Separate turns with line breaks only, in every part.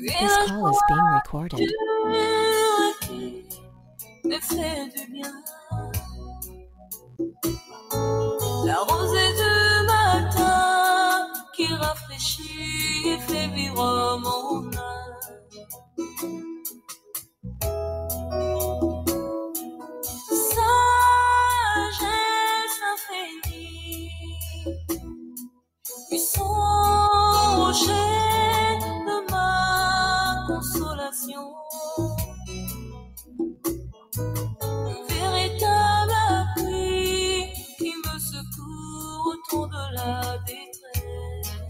This call is being recorded.
Me fait du bien. La rosée du matin qui rafraîchit et fait vivre mon âme. Sagesse infinie, puis songer de ma consolation. Un véritable appui qui me secourt autour de la détresse.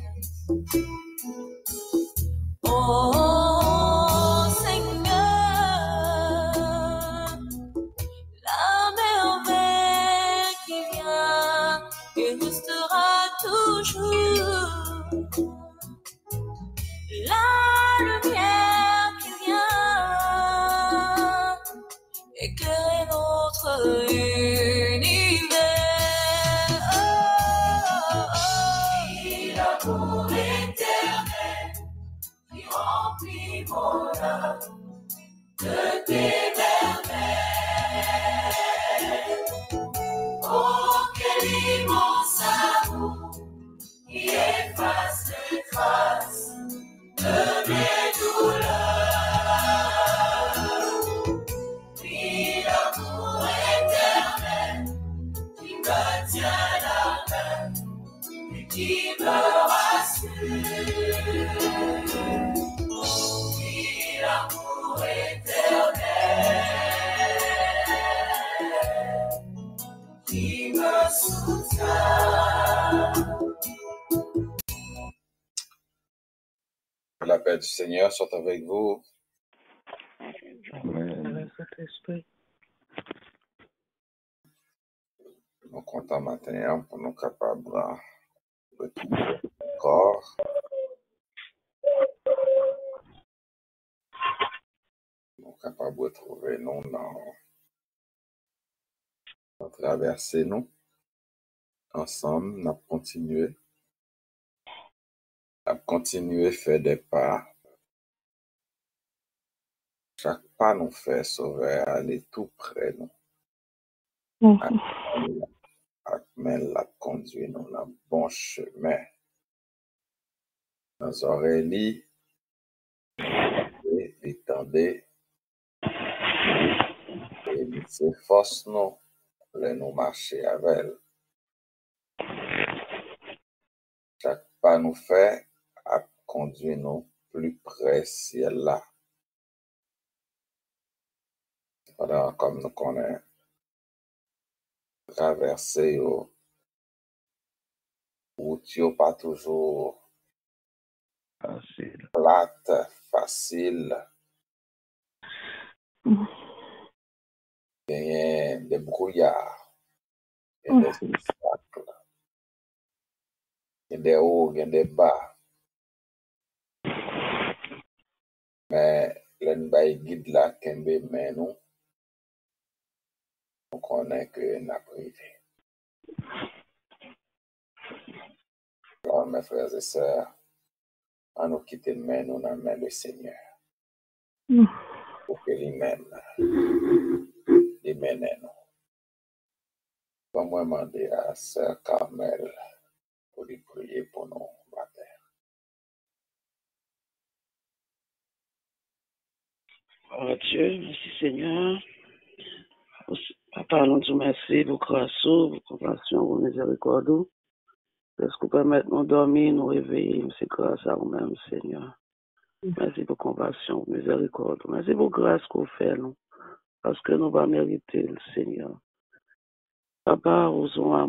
Oh Seigneur, la merveille qui vient et restera toujours. La lumière qui vient éclairer notre univers. L'amour éternel qui remplit mon âme de tes merveilles. Oh, quel immense amour qui efface les traces de mes douleurs. Oui, l'amour éternel qui me tient la main et qui me rassure. Oui, l'amour éternel qui me soutient.
La paix du Seigneur soit avec vous.
Amen.
Nous comptons matin pour nous capables de retrouver le corps. Nous capables de retrouver nous dans traverser nous. Ensemble, nous avons continué. Nous avons continué à faire des pas. Chaque pas nous fait sauver, aller tout près nous. Mais la conduit nous dans le bon chemin. Nos oreilles, étendez, et c'est force nous, les nous marcher avec elle. Chaque pas nous fait, à conduire nous plus près ciel là. Pendant comme nous connaissons, traverser route pas toujours
Facile.
plate, facile. Il y a des brouillards, il y a des obstacles, il y a des hauts, il y a des bas. Mais l'un guide là, Kembe, mais nous connaissons que nous avons privé. Alors, mes frères et sœurs, à nous quitter le main, nous dans la main du Seigneur. Pour que lui-même, il mène nous. Moi, demander à Sœur Carmel pour lui prier pour nous matin.
Oh Dieu, merci Seigneur. Papa, nous te remercions pour grâce, pour compassion, pour miséricorde. Parce que permettre nous dormir, nous réveiller, c'est grâce à vous-même, Seigneur. Merci pour compassion, pour miséricorde. Merci pour grâce qu'on fait, nous. Parce que nous ne pas mériter le Seigneur. Papa, nous avons un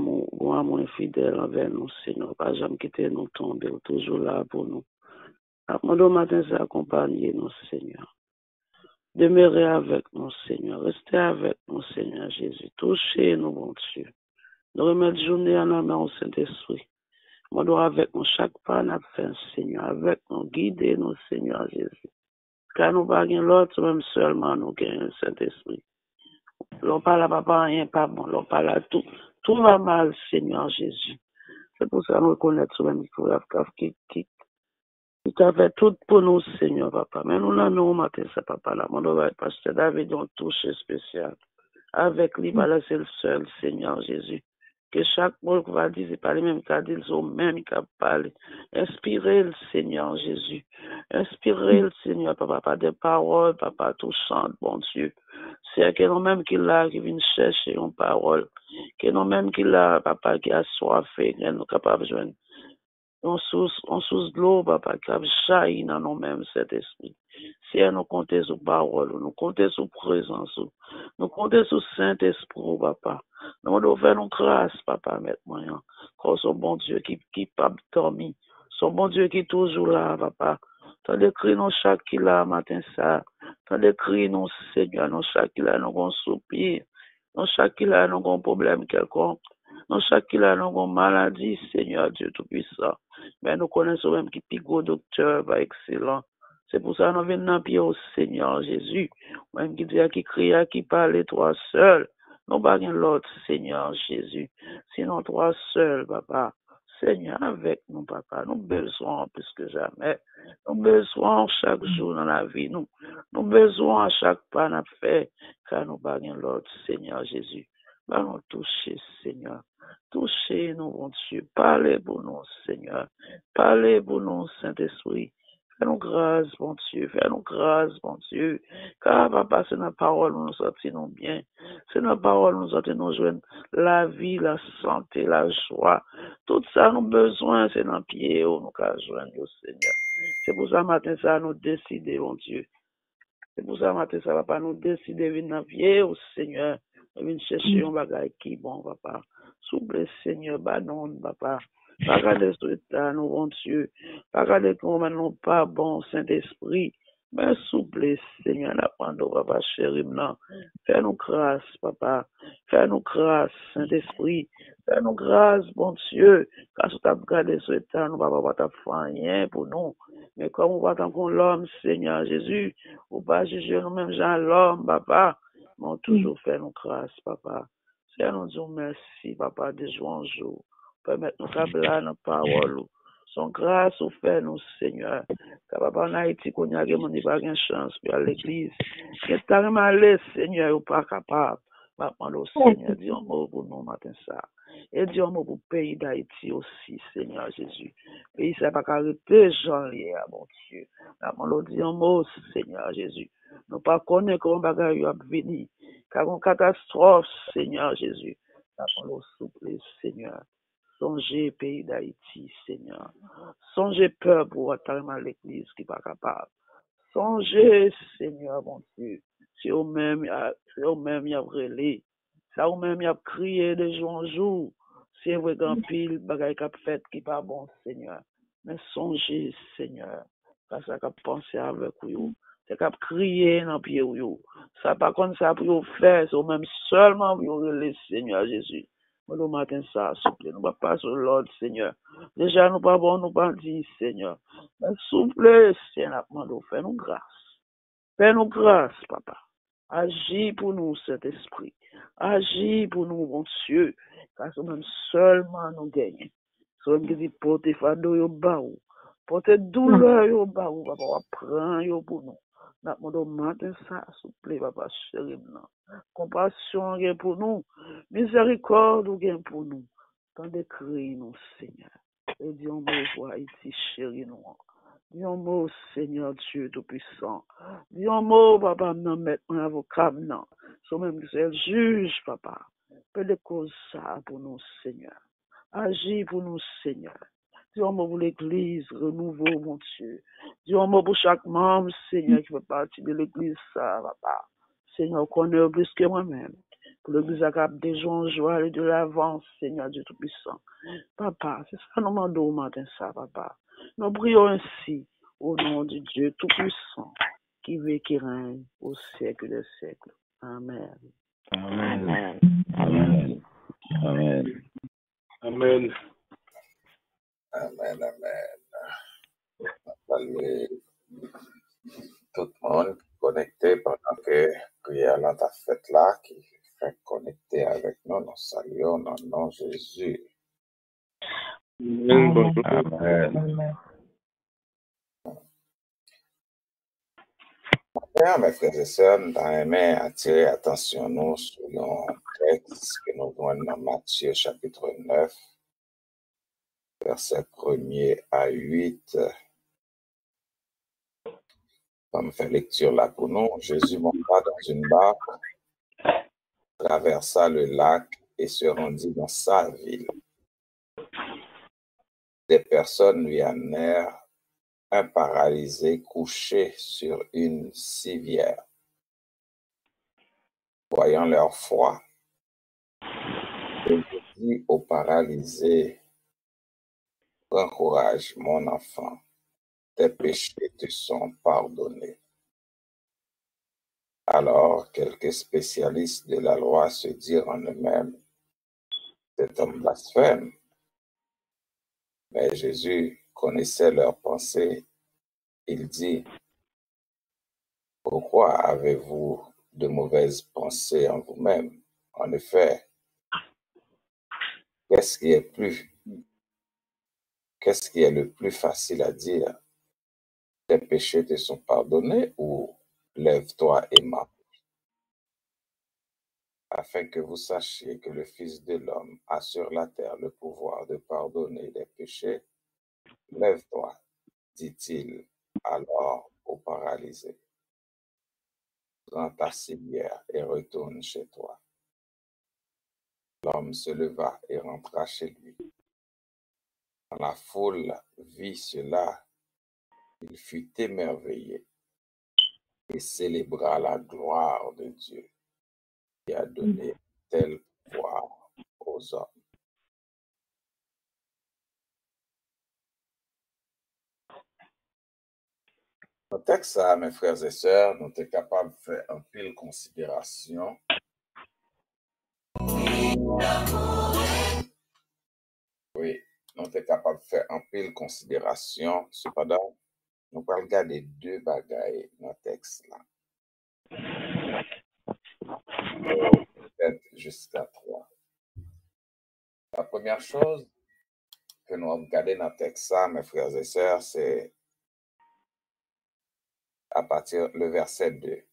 amour infidèle envers nous, Seigneur. Pas jamais quitter nous tomber, toujours là pour nous. Mon matin, c'est accompagner nous, Seigneur. Demeurez avec nous, Seigneur. Restez avec nous, Seigneur Jésus. Touchez nous, mon Dieu. Nous remettons journée en main au Saint-Esprit. Moi, nous avec nous chaque pas, nous fait, Seigneur. Avec nous, guidez nous, Seigneur Jésus. Car nous pas l'autre, même seulement nous gagnons le Saint-Esprit. L'on parle à papa, rien pas bon. L'on parle à tout. Tout va mal, Seigneur Jésus. C'est pour ça que nous reconnaissons même qu'il faut Tu t'as fait tout pour nous, Seigneur, papa. Mais nous, là, nous, matin, ça, papa, là. Mon pasteur David, on touche spécial. Avec lui, voilà, c'est le seul, Seigneur Jésus. Que chaque mot qu'on va dire, c'est pas les mêmes qu'à dire, c'est au même qu'à parler. Inspirez le Seigneur Jésus. Inspirez le Seigneur, papa, par des paroles, papa, touchantes, bon Dieu. C'est que non même qui là, qui vient chercher une parole. Que non même qui là, papa, qui a soifé, qui est capable de joindre. On sous de l'eau, papa, qui a jailli dans nous-mêmes cet esprit. Si nous comptons sur parole, nous comptons sur présence, nous comptons sur Saint-Esprit, papa. Nous devons faire nos grâces, papa, maintenant. Car son bon Dieu qui pas dormi, son bon Dieu qui est toujours là, papa. T'as décrit nos chaque qui là, matin, ça. T'as décrit nos Seigneur, nos chaque qui là, nous avons soupir. Nos chaque qui là, nous avons problème quelconque. Nos chaque qui là, nous avons maladie, Seigneur Dieu Tout-Puissant. Mais nous connaissons même qui pigot docteur, pas excellent. C'est pour ça que nous venons dans pied au Seigneur Jésus. Même qui dit à qui crie, à qui parle, toi seul. Nous pas l'autre Seigneur Jésus. Sinon toi seul, papa. Seigneur, avec nous, papa. Nous besoin plus que jamais. Nous besoin chaque jour dans la vie. Nous besoin à chaque pas nous fait. Car nous pas l'autre Seigneur Jésus. Va nous toucher, Seigneur. Touchez-nous, mon Dieu. Parlez pour nous, Seigneur. Parlez pour nous, Saint-Esprit. Fais-nous grâce, mon Dieu. Fais-nous grâce, mon Dieu. Car, papa, c'est notre parole, nous sortons bien. C'est notre parole, nous sortons nous joindre la vie, la santé, la joie. Tout ça, nous besoin, c'est dans pied, nous qu'à joindre, Seigneur. C'est pour ça, matin, ça, nous décider, mon Dieu. C'est pour ça, matin, ça va pas nous décider, venir dans pied, au Seigneur. Venir chercher un bagage qui bon, papa. Souple, Seigneur, non, papa. Pas regarder sur l'état, nous, bon Dieu. Pas regarder comment nous pas bon, Saint-Esprit. Mais souple, Seigneur, n'apprendre, papa, chéri, non. Fais-nous grâce, papa. Fais-nous grâce, Saint-Esprit. Fais-nous grâce, bon Dieu. Quand tu as regardé sur l'état, nous, papa, pas faire rien pour nous. Mais comme on va tant qu'on l'homme, Seigneur Jésus, ou pas juger nous-mêmes, Jean l'homme, papa. Mais on toujours fait nos grâces, papa. Seigneur, nous disons merci, papa, de jour en jour. Permettre nous câbler nos paroles. Son grâce au fait nous, Seigneur. Car papa, en Haïti, qu'on y a pas de chance pour aller à l'église. Qu'il est tellement allé, Seigneur, ou pas capable. Papa, le Seigneur, dis un mot pour nous, matin, ça. Et dis un mot pour le pays d'Haïti aussi, Seigneur Jésus. Pays, ça n'a pas arrêté, Jean-Lié, mon Dieu. Papa, le dis un mot, Seigneur Jésus. Nous pas connaissons comment bagaille va venir. Car une catastrophe, Seigneur Jésus. Papa, le souple, Seigneur. Songez pays d'Haïti, Seigneur. Songez peur pour attendre à l'église qui n'est pas capable. Songez, Seigneur, mon Dieu. Si vous-même, y a relé. Ça vous-même, y a crié de jour en jour. C'est vrai qu'un pile, bagaille qu'a fait qui n'est pas bon, Seigneur. Mais songez, Seigneur. Parce que pensé avec vous. C'est qu'à crier dans le pied. Ça pas comme ça pour vous faire. C'est même seulement pour vous relé, Seigneur Jésus. Mais le matin, ça, s'il vous plaît, nous ne pas passer sur l'ordre, Seigneur. Déjà, nous pas bon, nous pas dit, Seigneur. Mais s'il vous plaît, Seigneur, fais-nous grâce. Fais-nous grâce, papa. Agis pour nous, Saint-Esprit. Agis pour nous, mon Dieu. Car c'est même seulement nous gagnons. C'est même qui dit, portez fardeau yo baou. Portez douleur yo baou, papa. Prends yo pour nous. N'a pas matin ça, s'il vous plaît, papa, chéri, non. Compassion pour nous. Miséricorde pour nous. Tant de cris, nous, Seigneur. Et dis un mot pour Haïti, chéri, nous. Dis un mot, Seigneur Dieu Tout-Puissant. Dis un mot, papa, non, mettre un avocat, non. C'est même que c'est le juge, papa. Peu de cause ça pour nous, Seigneur. Agis pour nous, Seigneur. Dis un mot pour l'église, renouveau, mon Dieu. Dis un mot pour chaque membre, Seigneur, qui fait partie de l'église, ça, papa. Seigneur, connaît plus que moi-même. Pour l'église accable des jours en joie et de l'avance, Seigneur Dieu Tout-Puissant. Papa, c'est ça nous demandons au matin, ça, papa. Nous prions ainsi au nom de Dieu Tout-Puissant, qui vit et qui règne au siècle des siècles. Amen.
Amen. Amen. Amen.
Amen.
Amen. Amen. Saluer tout le monde connecté pendant que prière là ta fête là, qui fait connecter avec nous. Nous saluons dans le nom de Jésus.
Amen.
Amen. Bien, mes frères et sœurs, nous avons aimé attirer l'attention nous sur un texte que nous voyons dans Matthieu chapitre 9, versets 1er à 8. Comme fait lecture là pour nous, Jésus monta dans une barque, traversa le lac et se rendit dans sa ville. Des personnes lui amenèrent un paralysé couché sur une civière. Voyant leur foi, il dit au paralysé, « Prends courage, mon enfant, tes péchés te sont pardonnés. » Alors, quelques spécialistes de la loi se dirent en eux-mêmes, « Cet homme blasphème. » Mais Jésus connaissait leurs pensées. Il dit, « Pourquoi avez-vous de mauvaises pensées en vous-même? En effet, qu'est-ce qui est le plus facile à dire? Tes péchés te sont pardonnés ou lève-toi et marche? Afin que vous sachiez que le Fils de l'homme a sur la terre le pouvoir de pardonner les péchés, lève-toi, dit-il alors au paralysé. Prends ta civière et retourne chez toi. L'homme se leva et rentra chez lui. Quand la foule vit cela, il fut émerveillé et célébra la gloire de Dieu qui a donné tel pouvoir aux hommes. Dans le texte, mes frères et sœurs, nous sommes capables de faire un pile considération. Oui, nous sommes capables de faire un pile considération. Cependant, nous allons regarder deux bagailles dans le texte là. Peut-être jusqu'à 3. La première chose que nous allons regarder dans le texte là, mes frères et sœurs, c'est à partir du verset 2.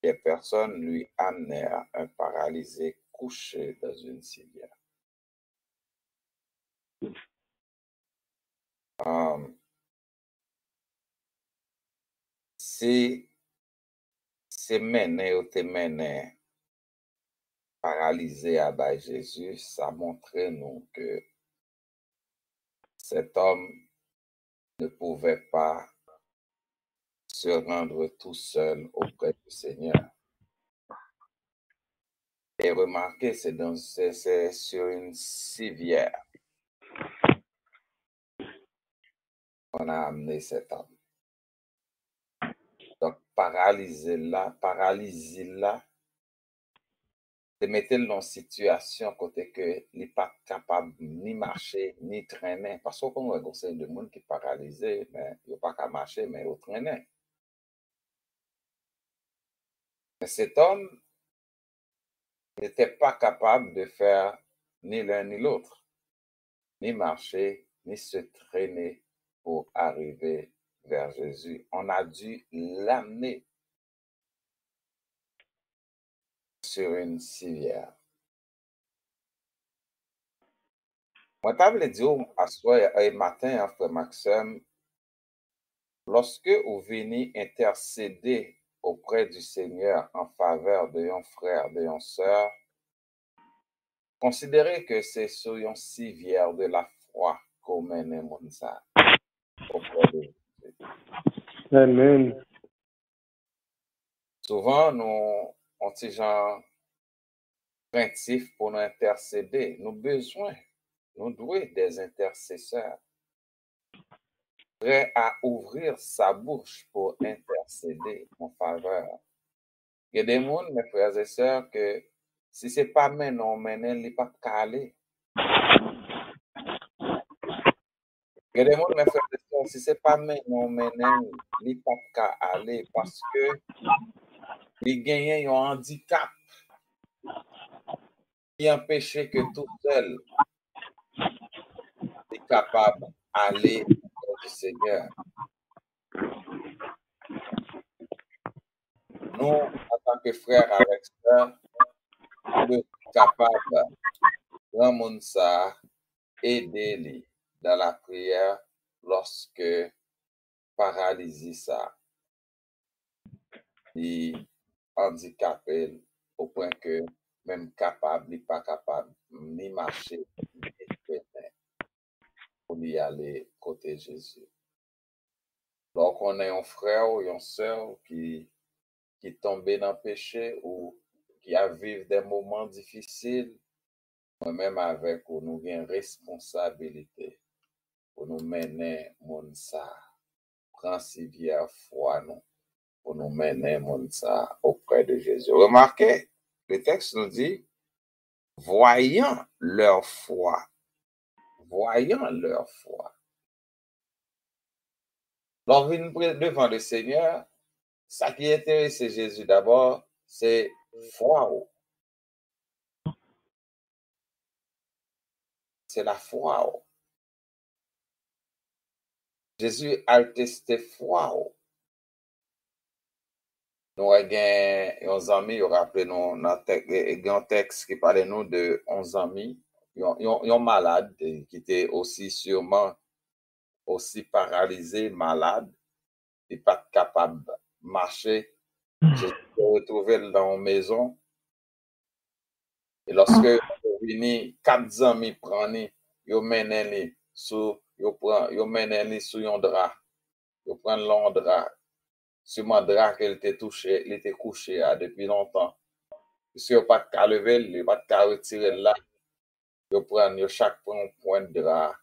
Des personnes lui amenèrent un paralysé couché dans une civière. Si c'est mené ou te mené paralysé à bas Jésus, ça montrait nous que cet homme ne pouvait pas se rendre tout seul auprès du Seigneur. Et remarquez, c'est sur une civière qu'on a amené cet homme. Donc, paralysie là, c'est mettre dans une situation côté que il n'est pas capable ni marcher, ni traîner. Parce qu'on a conseil de monde qui est paralysé, mais il n'est pas capable de marcher, mais il traîner. Mais cet homme n'était pas capable de faire ni l'un ni l'autre, ni marcher, ni se traîner pour arriver vers Jésus. On a dû l'amener sur une civière. Moi, je vais dire à soir et matin, frère Maxime, lorsque vous venez intercéder auprès du Seigneur en faveur de un frère, de une sœur, considérez que c'est sur une civière de la foi qu'on mène ça auprès de Jésus.
Amen.
Souvent, nous, on est gens craintifs pour nous intercéder. Nous devons des intercesseurs prêts à ouvrir sa bouche pour intercéder en faveur. Il y a des gens, mes frères et sœurs, que si ce n'est pas maintenant, il n'est pas calé. Il y a des gens, mes frères et sœurs, si ce n'est pas maintenant, il n'est pas calé parce que il gagne un handicap qui empêche que tout seul est capable d'aller au Seigneur. nous, en tant que frères avec sœurs, nous sommes capables de rendre ça, aider dans la prière lorsque paralysie ça, est handicapé au point que même capable, il n'est pas capable ni marcher, ni traîner pour y aller côté Jésus. Donc, on a un frère ou une sœur qui tombé dans le péché ou qui a vécu des moments difficiles, moi-même avec ou nous avons une responsabilité pour nous mener mon ça, prendre civière foi nous, pour nous mener mon ça auprès de Jésus. Remarquez, le texte nous dit, voyant leur foi, Lorsqu'on vient devant le Seigneur, ça qui intéresse Jésus d'abord, c'est foi. C'est la foi. Jésus a testé foi. Nous avons 11 amis, nous rappelons un texte qui parlait nous de 11 amis. Ils sont malades, qui étaient aussi sûrement aussi paralysés, malades, et pas capables de marcher. Jésus s'est retrouvé dans une maison. Et lorsque vini 4 amis prennent, ils mènent sous un drap. Ils prennent l'on drap. Sur mon drap qu'il était touché, il était couché depuis longtemps. Si vous pas qu'à lever, il pas qu'à retirer là. Ils prennent chaque point de drap.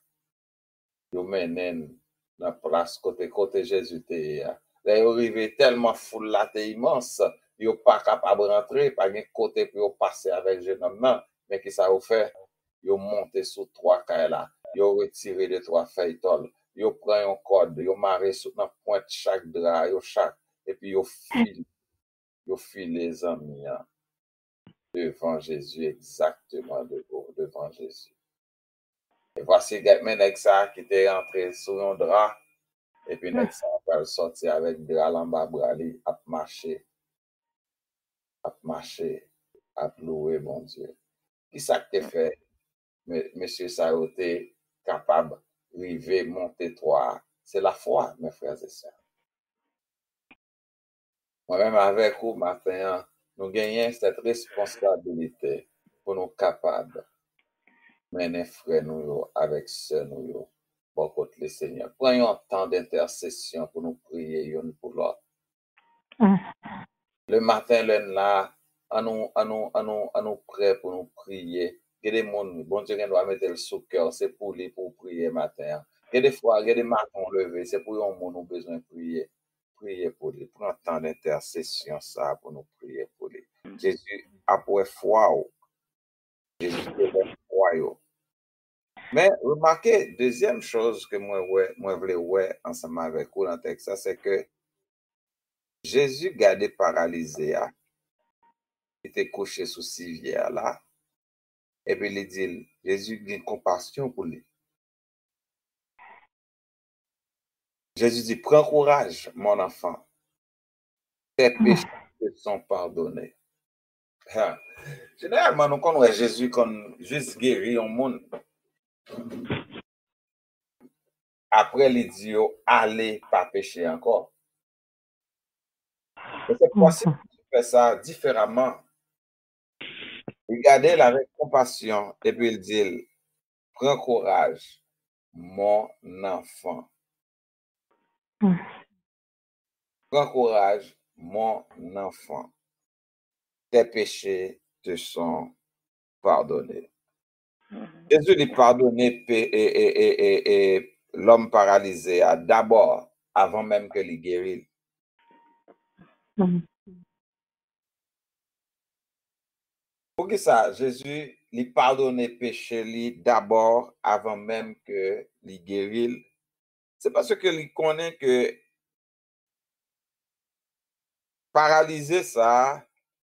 Ils mènent dans la place côté Jésus. Là, ils arrivent tellement foule là, immense. Ils sont pas capables de rentrer, pas de côté pour passer avec le jeune homme. Mais qui ça vous fait? Ils montent sur 3 cailles là. Ils retirent les 3 feuilles tol. Ils prennent un corde, ils marrent sur la pointe chaque drap, et puis ils filent les amis devant Jésus, exactement devant Jésus. Et voici maintenant ça qui était entré sur un drap, et puis ça va sortir avec drap en bas, à marcher, à louer mon Dieu. Qui ça que tu fait, monsieur Saoté, capable d'arriver, monter toi? C'est la foi, mes frères et sœurs. Moi-même avec vous, matin, nous gagnons cette responsabilité pour nous capables de mener frères nous avec sœurs nous pour contre le Seigneur. Prenons un temps d'intercession pour nous prier l'un pour l'autre. Le matin, là, à nous prêts pour nous prier. Il y a des gens, bon Dieu, qui doit mettre le sous cœur, c'est pour lui pour prier matin. Il y a des fois, il y a des matins levés, c'est pour eux nous besoin de prier. Prier pour lui. Prends un temps d'intercession, ça, pour nous prier pour lui. Jésus a pour foi. Jésus a pour foi. Mais remarquez, deuxième chose que moi voulais voir ensemble avec vous dans le texte, c'est que Jésus gardé paralysé. Il était couché sous civière là. Et puis il dit, Jésus a une compassion pour lui. Jésus dit, prends courage, mon enfant. Tes péchés te sont pardonnés. Généralement, nous connaissons Jésus comme juste guéri au monde. Après, il dit, allez pas pécher encore. Mais c'est possible de faire ça différemment. Regardez avec compassion et puis il dit, prends courage, mon enfant. Prends courage, mon enfant. Tes péchés te sont pardonnés. Jésus lui pardonné et l'homme paralysé d'abord, avant même que il guérisse. Pour que ça, Jésus lui pardonné péché d'abord, avant même que il guérisse. C'est parce que il connaît que paralysé ça,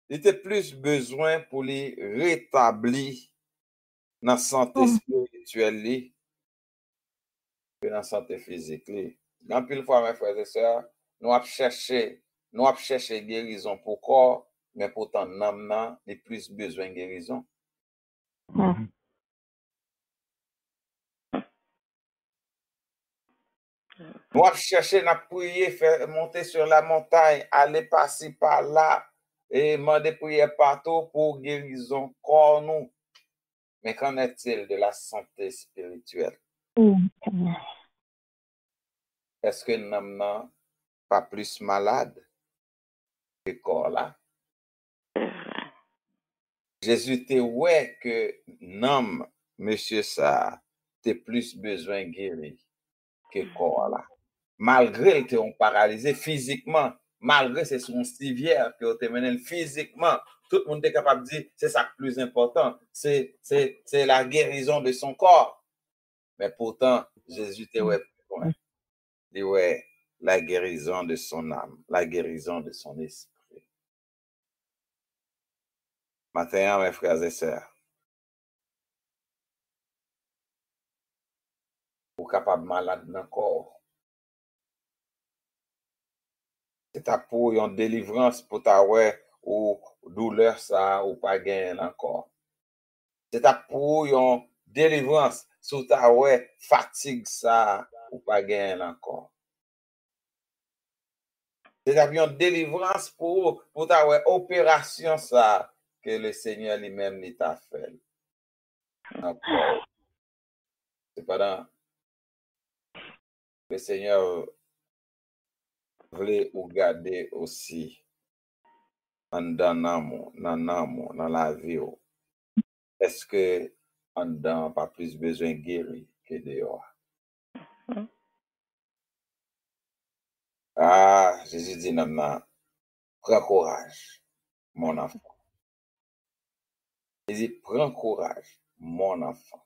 il était plus besoin pour lui rétablir dans la santé spirituelle que dans la santé physique. Dans pile fois, mes frères et sœurs, nous avons cherché nous avons cherché guérison pour corps, mais pourtant, nous avons plus besoin de guérison. Nous avons cherché, nous avons prié, faire monter sur la montagne, aller passer par là, et demander prière partout pour guérison corps nous. Mais qu'en est-il de la santé spirituelle? Est-ce que nous n'avons pas plus malade que corps là? Jésus te ouais que non, monsieur ça, t'es plus besoin guéri que corps là. Malgré que on paralysé physiquement, malgré c'est son civière que te mené physiquement, tout le monde est capable de dire c'est ça le plus important, c'est la guérison de son corps. Mais pourtant, Jésus te ouais dit ouais la guérison de son âme, la guérison de son esprit. Maintenant, mes frères et sœurs, ou capable malade dans le corps. C'est ta pour une délivrance pour ta ouais ou douleur ça ou pas gagner encore. C'est ta pour une délivrance sur ta ouais fatigue ça ou pas gagner encore. C'est ta une délivrance pour ta ouais opération ça que le Seigneur lui-même lui t'a fait. Encore. C'est pas dans le Seigneur voulait ou garder aussi dans la vie. Est-ce que en dedans pas plus besoin de guérir que dehors? Ah, Jésus dit non, prends courage, mon enfant. Il dit, prends courage, mon enfant.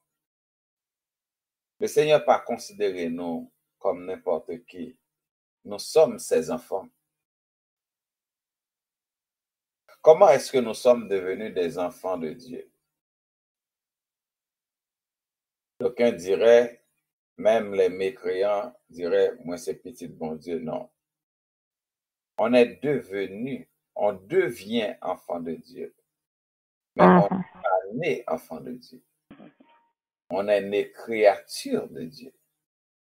Le Seigneur n'a pas considéré nous comme n'importe qui. Nous sommes ses enfants. Comment est-ce que nous sommes devenus des enfants de Dieu? D'aucuns diraient, même les mécréants diraient, moi c'est petit bon Dieu. Non. On est devenu, on devient enfant de Dieu. Mais on n'est pas né enfant de Dieu. On est né créature de Dieu.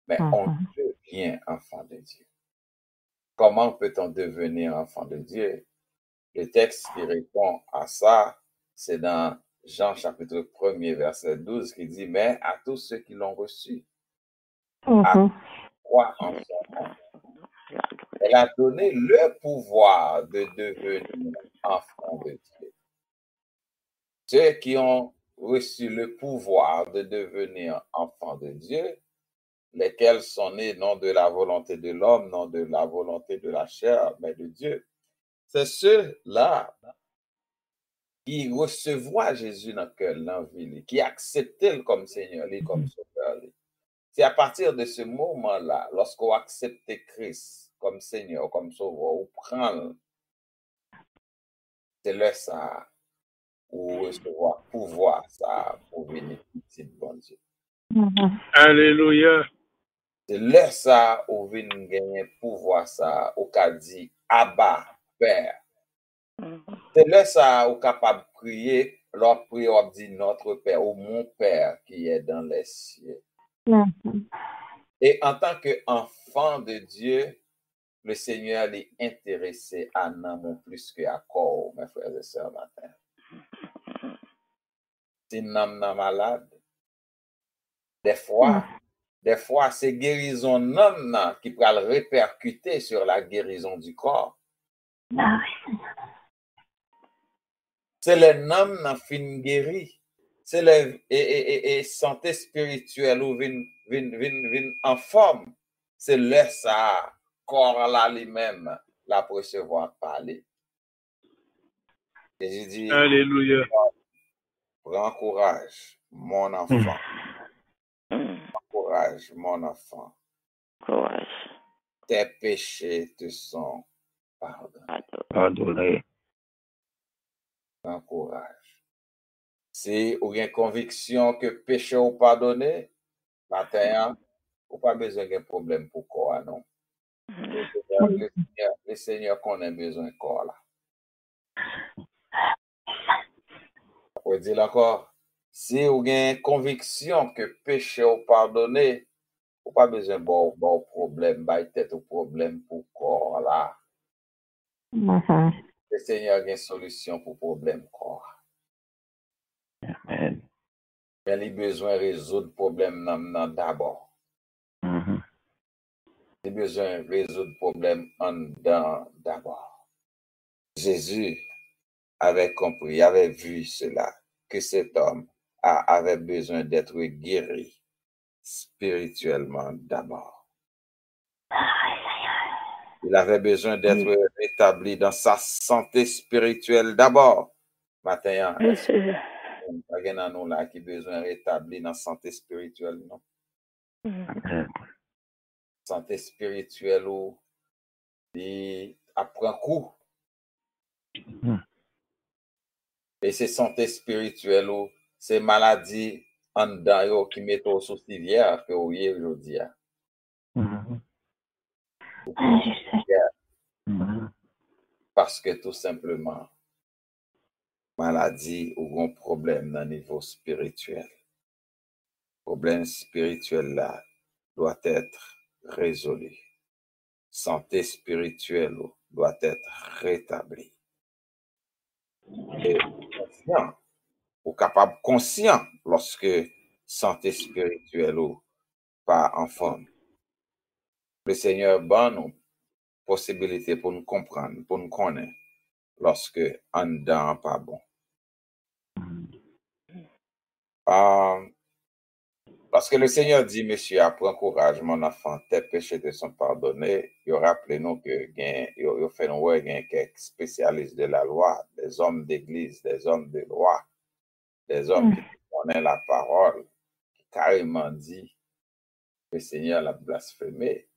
Mais on devient enfant de Dieu. Comment peut-on devenir enfant de Dieu? Le texte qui répond à ça, c'est dans Jean chapitre 1er, verset 12, qui dit, mais à tous ceux qui l'ont reçu, à croire en son nom, elle a donné le pouvoir de devenir enfant de Dieu. Ceux qui ont reçu le pouvoir de devenir enfants de Dieu, lesquels sont nés non de la volonté de l'homme, non de la volonté de la chair, mais de Dieu. C'est ceux-là qui recevront Jésus dans le cœur, dans la vie, qui acceptent comme Seigneur, comme Sauveur. C'est à partir de ce moment-là, lorsqu'on accepte Christ comme Seigneur, comme Sauveur, on prend, c'est là ça, ou recevoir pouvoir ça pour venir petit bon Dieu.
Alléluia.
C'est là ça où vient gagner pouvoir ça, au cas dit Abba, Père. C'est là ça où capable de prier, leur prière dit notre Père, ou mon Père qui est dans les cieux. Et en tant qu'enfant de Dieu, le Seigneur est intéressé à nous plus qu'à corps, mes frères et sœurs, matin. Si nous sommes malades, des fois, c'est guérison non qui peut répercuter sur la guérison du corps. C'est les noms qui fin guéri. C'est la santé spirituelle ou vin en forme. C'est le ça, corps là lui-même, la recevoir parler. Et j'ai dit,
Alléluia.
prends courage, mon enfant. Prends courage, mon enfant.
Courage.
Tes péchés te sont
Pardonnez.
Prends courage. Si vous avez une conviction que péché ou pardonné, matin, ou pas besoin de problème pour quoi, non? Le Seigneur connaît besoin de corps là. On peut dire encore, si vous avez une conviction que péché ou pardonné, vous pas besoin de bon problème, tête au problème pour corps là. Le Seigneur a une solution pour le problème corps.
Amen.
Mais il a besoin de résoudre le problème d'abord. Il a besoin de résoudre le problème en dedans d'abord. Jésus avait compris, avait vu cela, que cet homme avait besoin d'être guéri spirituellement d'abord. Il avait besoin d'être rétabli dans sa santé spirituelle d'abord. Matin, est-ce qu'il y a nous là qui besoin rétabli dans la santé spirituelle, non? Santé spirituelle où il apprend coup. Et c'est santé spirituelle où c'est maladie en dedans qui met au sous civière que vous voyez aujourd'hui. Parce que tout simplement, maladie ou un problème dans le niveau spirituel. Problème spirituel là doit être résolu. Santé spirituelle doit être rétablie. Et conscient, ou capable conscient lorsque santé spirituelle ou pas en forme. Le Seigneur donne nous possibilité pour nous comprendre, pour nous connaître lorsque en dedans pas bon. Parce que le Seigneur dit, monsieur, apprends courage, mon enfant, tes péchés te sont pardonnés. Il rappelez-nous que il fait nous quelques spécialistes de la loi, des hommes d'église, des hommes de loi, des hommes qui connaissent la parole, qui carrément dit que le Seigneur l'a blasphémé.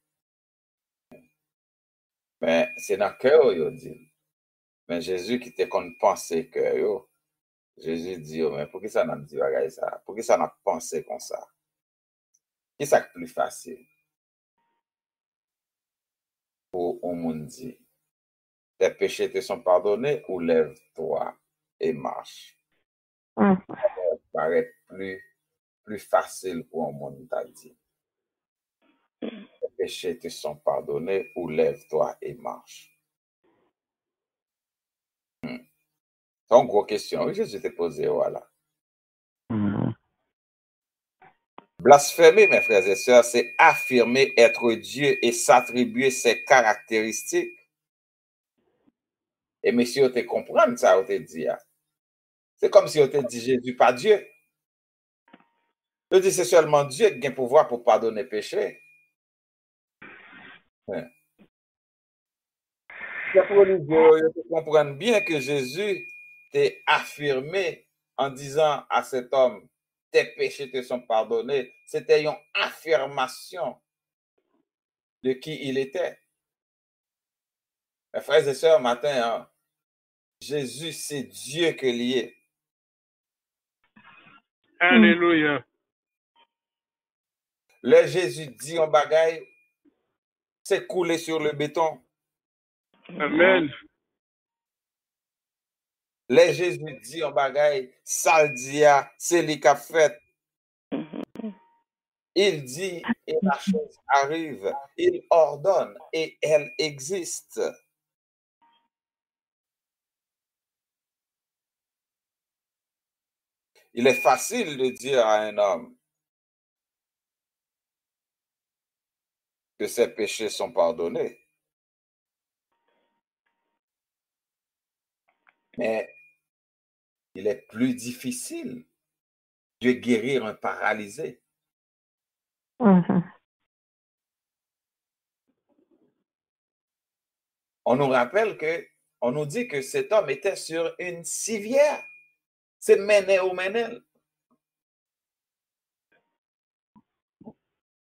Mais c'est dans le cœur, il dit. Mais Jésus qui te qu'on pensé que Jésus dit, mais pour qui ça n'a dit ça? Pour qui ça n'a pensé comme ça? Qui ça plus facile? Pour un monde dit, tes péchés te sont pardonnés ou lève-toi et marche. Ça paraît plus facile pour un monde t'a dit. Tes péchés te sont pardonnés ou lève-toi et marche. C'est une grosse question que je t'ai posée, voilà. Blasphémer, mes frères et sœurs, c'est affirmer être Dieu et s'attribuer ses caractéristiques. Et messieurs, te comprendre ça, on te dit. C'est comme si on te dit Jésus, pas Dieu. On te dit c'est seulement Dieu qui a le pouvoir pour pardonner péché. C'est pour les Dieu, ils comprennent bien que Jésus t'a affirmé en disant à cet homme, tes péchés te sont pardonnés. C'était une affirmation de qui il était. Mes frères et sœurs, matin, Jésus, c'est Dieu que lié.
Alléluia.
Le Jésus dit en bagaille, c'est coulé sur le béton.
Amen.
Le Jésus dit en bagaille, saldia, c'est lui qui a fait. Il dit et la chose arrive. Il ordonne et elle existe. Il est facile de dire à un homme que ses péchés sont pardonnés. Mais il est plus difficile de guérir un paralysé. On nous rappelle on nous dit que cet homme était sur une civière. C'est Ménel ou Ménel.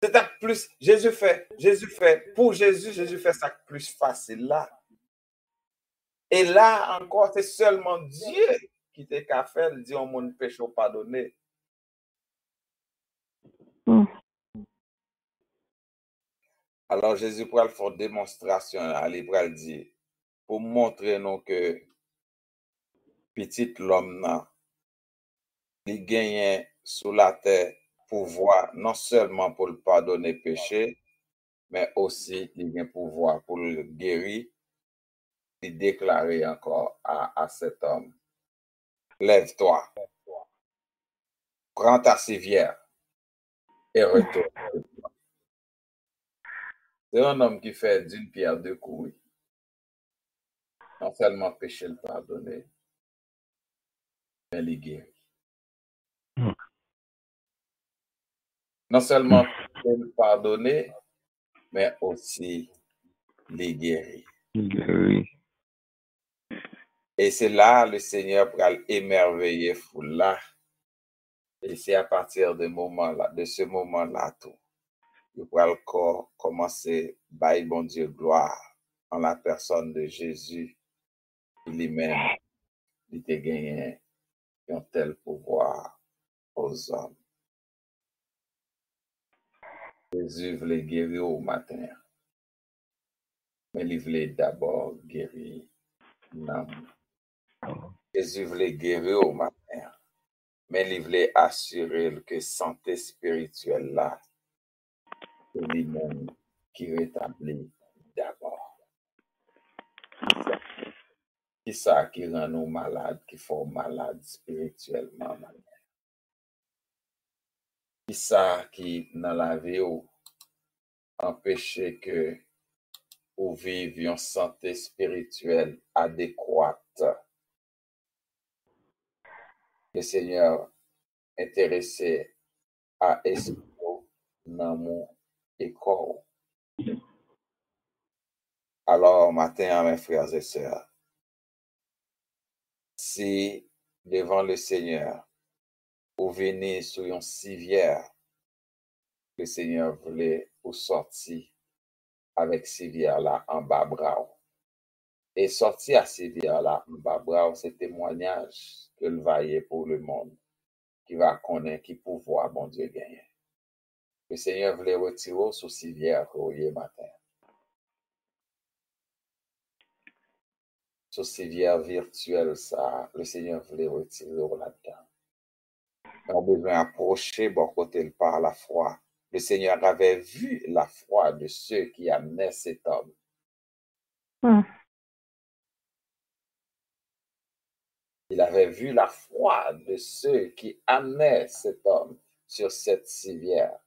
C'est plus, Jésus fait, pour Jésus fait ça plus facile là. Et là encore, c'est seulement Dieu qui t'a qu'à faire, dit on mon péché pardonné. Alors Jésus pral faire démonstration là, il pral dire pour montrer nous que petit l'homme là, il gagne sous la terre pouvoir non seulement pour le pardonner péché, mais aussi il gagne pouvoir pour le guérir, il déclarer encore à cet homme, lève-toi, prends ta civière et retourne. C'est un homme qui fait d'une pierre deux coups. Non seulement péché le pardonner, mais il guérit. Non seulement péché le pardonner, mais aussi il guérit. Et c'est là le Seigneur pour émerveiller foule là. Et c'est à partir de ce moment-là, tout. Il pourra commencer à bon Dieu gloire en la personne de Jésus. Lui-même, il a gagné un tel pouvoir aux hommes. Jésus voulait guérir au matin, mais il voulait d'abord guérir l'âme. Jésus voulait guérir au matin, mais il voulait assurer que santé spirituelle là, c'est lui-même qui rétablit d'abord. Qui ça qui rend nous malades, qui font malades spirituellement? Qui ça qui dans la vie empêche que vous viviez une santé spirituelle adéquate? Le Seigneur intéressé à esprit, l'amour et corps. Alors, matin, mes frères et sœurs, si devant le Seigneur, vous venez sur une civière, le Seigneur voulait vous sortir avec civière là en bas bras. Et sortir à civière là en bas bras, c'est témoignage que le vaillé pour le monde, qui va connaître qui pouvoir bon Dieu gagner. Le Seigneur voulait retirer sous civière que vous voyez matin. Sous civière virtuelle, ça, le Seigneur voulait retirer là-dedans. On a besoin d'approcher bon côté par la foi. Le Seigneur avait vu la foi de ceux qui amenaient cet homme. Il avait vu la foi de ceux qui amenaient cet homme sur cette civière.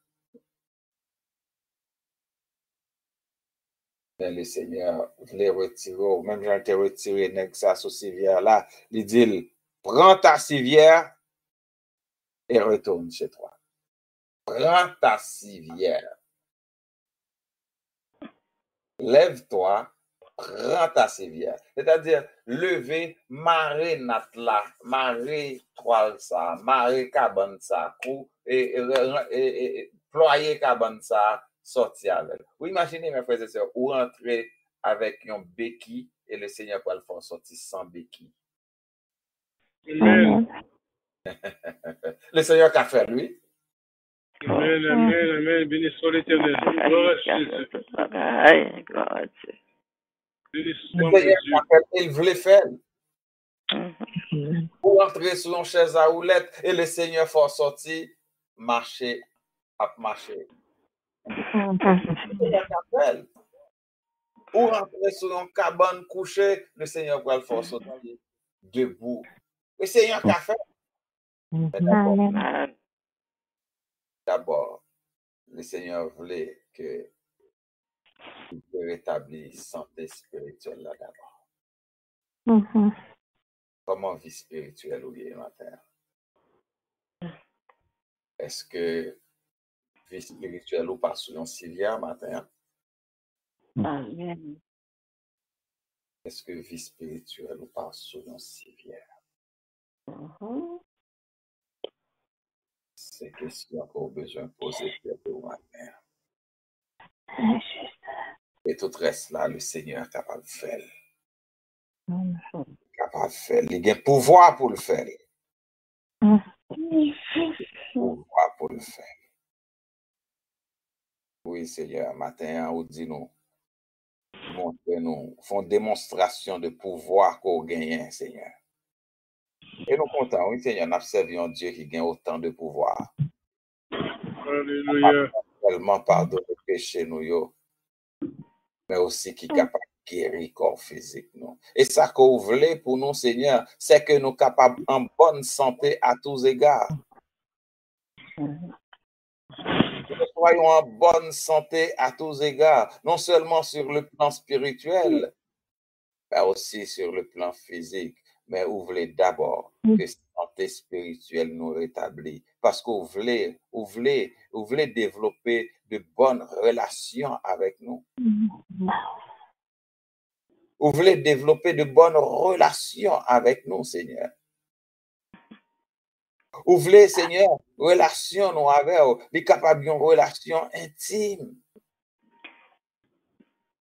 Mais le Seigneur voulait retirer, même j'ai été retiré avec ça sur civière là, il dit, prends ta civière et retourne chez toi. Prends ta civière. Lève-toi, prends ta civière. C'est-à-dire, lever, marrer natla, marrer toile ça, marrer cabane ça, et ployer cabane ça, sortir avec. Vous imaginez, mes frères et sœurs, ou rentrer avec un béquille et le Seigneur peut le faire sortir sans béquille.
Amen.
Le Seigneur qu'a fait, lui.
Amen, amen, amen. Béni soit l'Éternel. Gloire à Dieu. Béni soit
Le Seigneur
Dieu.
qu'a fait, il voulait faire. Pour entrer sur une chaise à houlette et le Seigneur fait sortir, marcher, à marcher. Pour entrer sur une cabane couchée, le Seigneur va le faire sortir debout. Le Seigneur qu'a fait. D'abord, le Seigneur voulait que il rétablisse santé spirituelle là d'abord. Comment vie spirituelle ou bien matin? Est-ce que vie spirituelle ou pas sur un civière matin?
Amen.
Est-ce que vie spirituelle ou pas sur un civière? C'est question qu'on a besoin de poser au matin. Et tout reste là, le Seigneur est capable de faire. Capable de faire. Il a pouvoir pour le faire. Pouvoir pour le faire. Oui, Seigneur, matin, ou dis-nous, montrez-nous, font démonstration de pouvoir qu'on gagne, Seigneur. Et nous comptons, oui, Seigneur, nous servons un Dieu qui gagne autant de pouvoir.
Alléluia.
Tellement pardonner le péché, nous, yo, mais aussi qui est capable de guérir le corps physique, nous. Et ça qu'on voulait pour nous, Seigneur, c'est que nous sommes capables en bonne santé à tous égards. Nous soyons en bonne santé à tous égards, non seulement sur le plan spirituel, mais aussi sur le plan physique. Mais vous voulez d'abord que cette santé spirituelle nous rétablit. Parce que vous voulez développer de bonnes relations avec nous. Vous voulez développer de bonnes relations avec nous, Seigneur. Vous voulez, Seigneur, relation nous avec vous, les capables d'une relation intime.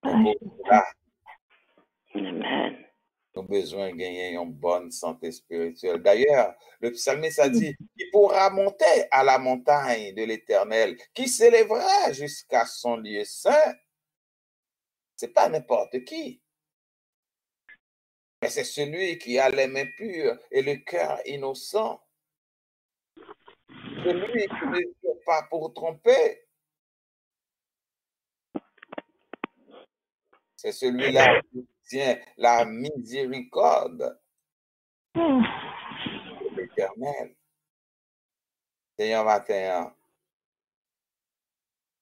Et pour cela,
Amen.
nous avons besoin de gagner une bonne santé spirituelle. D'ailleurs, le psalmiste a dit, il pourra monter à la montagne de l'Éternel, qui s'élèvera jusqu'à son lieu saint. C'est pas n'importe qui. Mais c'est celui qui a les mains pures et le cœur innocent. Celui qui ne fait pas pour tromper. C'est celui-là qui tient la miséricorde de l'Éternel. Seigneur, matin,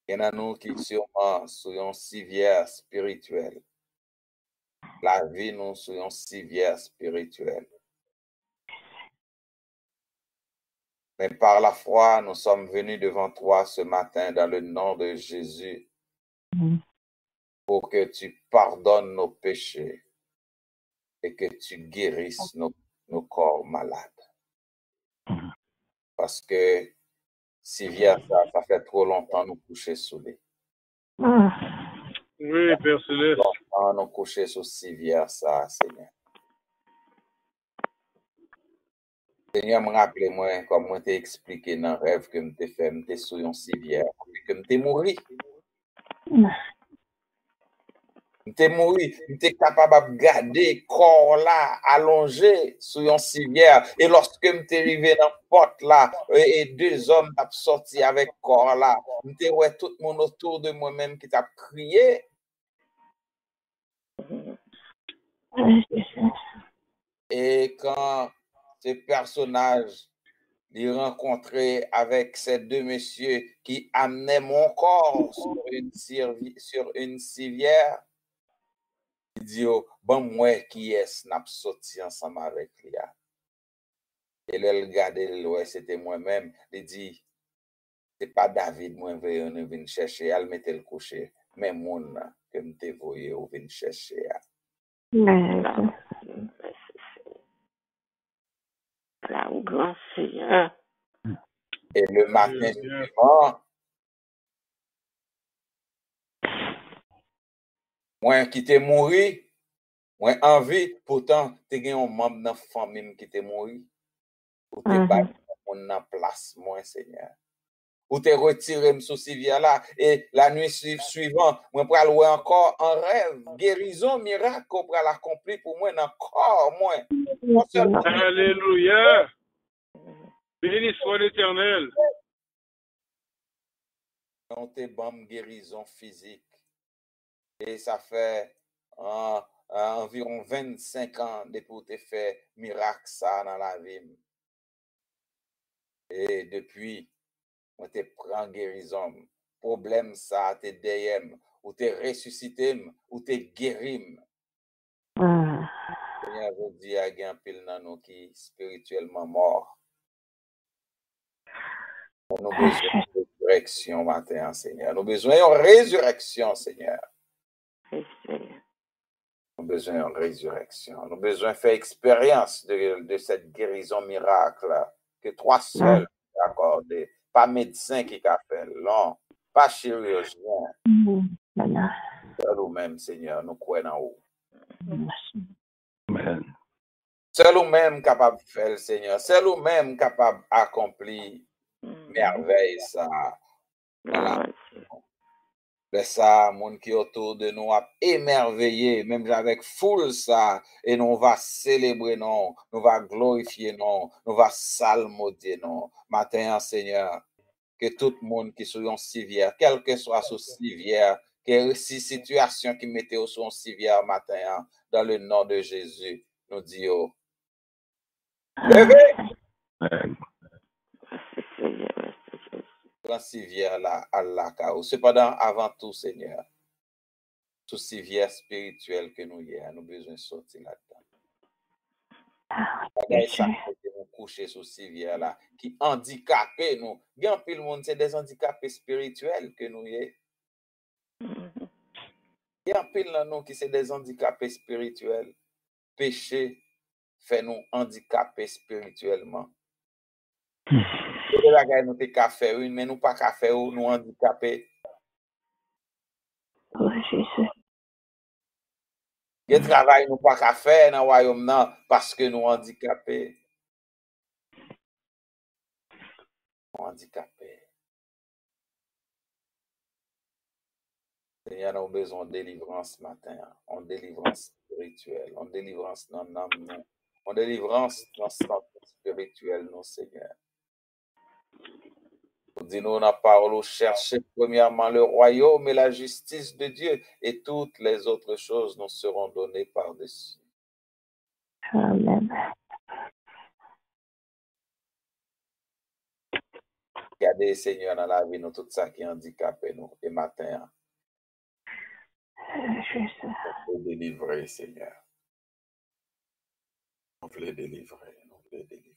il y en a nous qui sûrement soyons civières spirituelles. La vie, nous soyons civières spirituelles. Mais par la foi, nous sommes venus devant toi ce matin dans le nom de Jésus pour que tu pardonnes nos péchés et que tu guérisses nos corps malades. Parce que civière, ça fait trop longtemps nous coucher sous les.
Oui, Père Céleste.
Nous coucher sous civière, ça, Seigneur. Seigneur, me rappelez-moi, comme moi t'ai expliqué dans le rêve que je t'ai fait, je t'ai sous une civière, que je t'ai mouru. Je t'ai mouru, je t'ai capable de garder le corps là, allongé sous une civière. Et lorsque je t'ai arrivé dans la porte là, et deux hommes t'ont sorti avec le corps là, je t'ai ouais tout le monde autour de moi-même qui t'a crié. Et quand ce personnage l'ai rencontré avec ces deux messieurs qui amenaient mon corps sur une civière, il dit, oh, bon, moi, qui est-ce n'a sorti ensemble avec lui. Et là, il regardait, ouais, c'était moi-même. Il dit, c'est pas David, moi, on vient chercher, elle mettait le coucher. Mais mon, que me t'ai voyé, on vient chercher.
La grand Seigneur.
Et le matin suivant, moi qui t'ai mouru, moi en vie, pourtant, tu as un membre de la famille qui t'est mouru. Ou t'es battu en place, moi, Seigneur. Ou t'es retiré sous civière là, et la nuit suivante, moi, pour aller encore en rêve, guérison, miracle, qu'on va l'accomplir pour moi, dans le corps, moi.
Alléluia. Béni soit l'Éternel.
On t'es bonne guérison physique. Et ça fait environ 25 ans depuis que tu fait miracle ça dans la vie. Et depuis, on te prend guérison. Problème ça, t'es DM, ou t'es ressuscité, ou t'es guéri. Seigneur, vous dit à un pile dans nous qui spirituellement mort. Nous avons besoin de résurrection matin, Seigneur. Nous avons besoin de résurrection, Seigneur. Nous avons besoin de résurrection. Nous avons besoin de faire expérience de cette guérison miracle que toi seul accordé. Pas médecin qui t'a fait, non. Pas chirurgien. Seul ou même, Seigneur, nous croyons en vous.
Amen.
Seul ou même capable de faire, Seigneur. Seul ou même capable d'accomplir merveille ça. ça, monde qui autour de nous a émerveillé, même avec foule ça, et nous va célébrer non, nous va glorifier non, nous va salmodier non. Matin, Seigneur, que tout le monde qui soit en civière, quel que soit son civière, quelle situation qui mettait au son civière matin, dans le nom de Jésus, nous disons, levez! Dans civière là, Allah, cependant, avant tout, Seigneur, tout civière spirituel que nous y avons, nous besoin de sortir là-dedans. Nous coucher sur civière là, qui handicapé nous. Bien pile monde, c'est des handicapés spirituels que nous y avons. Bien pile dans nous qui c'est des handicapés spirituels. Péché fait nous handicapés spirituellement. Nous te ka faire une, mais nous pas ka faire nous handicapés. Le travail nous pas qu'à faire dans le royaume non parce que nous handicapés. Seigneur, nous avons besoin de délivrance ce matin. En délivrance spirituelle, en délivrance dans l'âme, en délivrance dans le sens spirituel, non, Seigneur. Dis-nous dans la parole, cherchez premièrement le royaume et la justice de Dieu, et toutes les autres choses nous seront données par-dessus.
Amen.
Regardez, Seigneur, dans la vie, nous, tout ça qui est handicapé, nous, et matin. Nous voulons délivrer, Seigneur. Nous voulons délivrer, nous voulons délivrer.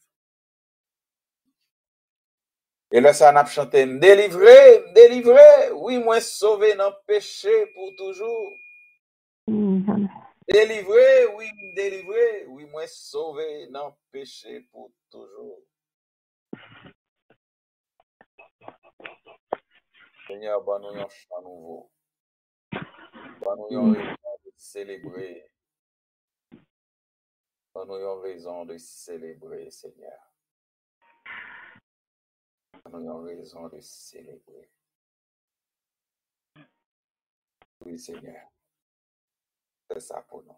Et là, ça n'a pas chanté, délivrer, délivrer. Oui, moi, sauvé dans le péché pour toujours. Délivrer, oui, délivrer. Oui, moi, sauvé dans le péché pour toujours. Seigneur, bon, nous un chant nouveau. Bon, nous avons raison de célébrer. Bon, nous avons raison de célébrer, Seigneur. Nous avons raison de célébrer. Oui, Seigneur. C'est ça pour nous.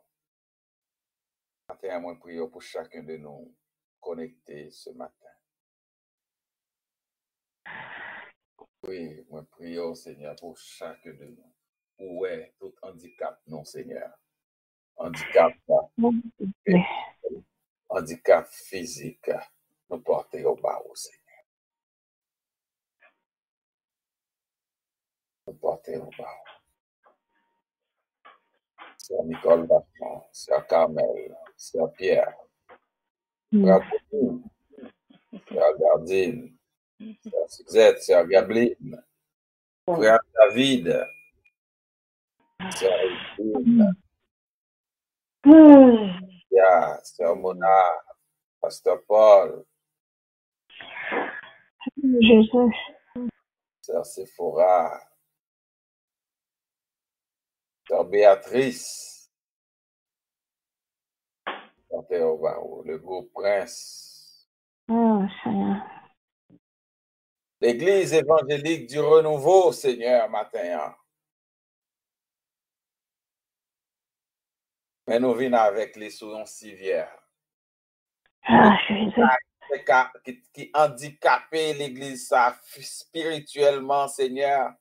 Matin, moi, prions pour chacun de nous connectés ce matin. Oui, moi, prions, Seigneur, pour chacun de nous. Où est tout handicap, non, Seigneur? Handicap, handicap physique, nous porter au bas, Seigneur. Nous porter au bas. Sœur Nicole Bachon, Sœur Carmel, Sœur Pierre, Frère Coudou, Sœur Gardine, Sœur Suzette, Sœur Gabeline, Frère David, Sœur Evelyne, Sœur Mona, Pasteur Paul,
Jésus.
Sœur Sephora, Sœur Béatrice, le groupe Prince,
Seigneur.
l'Église évangélique du renouveau, Seigneur, matin. Mais nous venons avec les sourons civières.
Jésus.
Qui handicapé l'Église ça, spirituellement, Seigneur.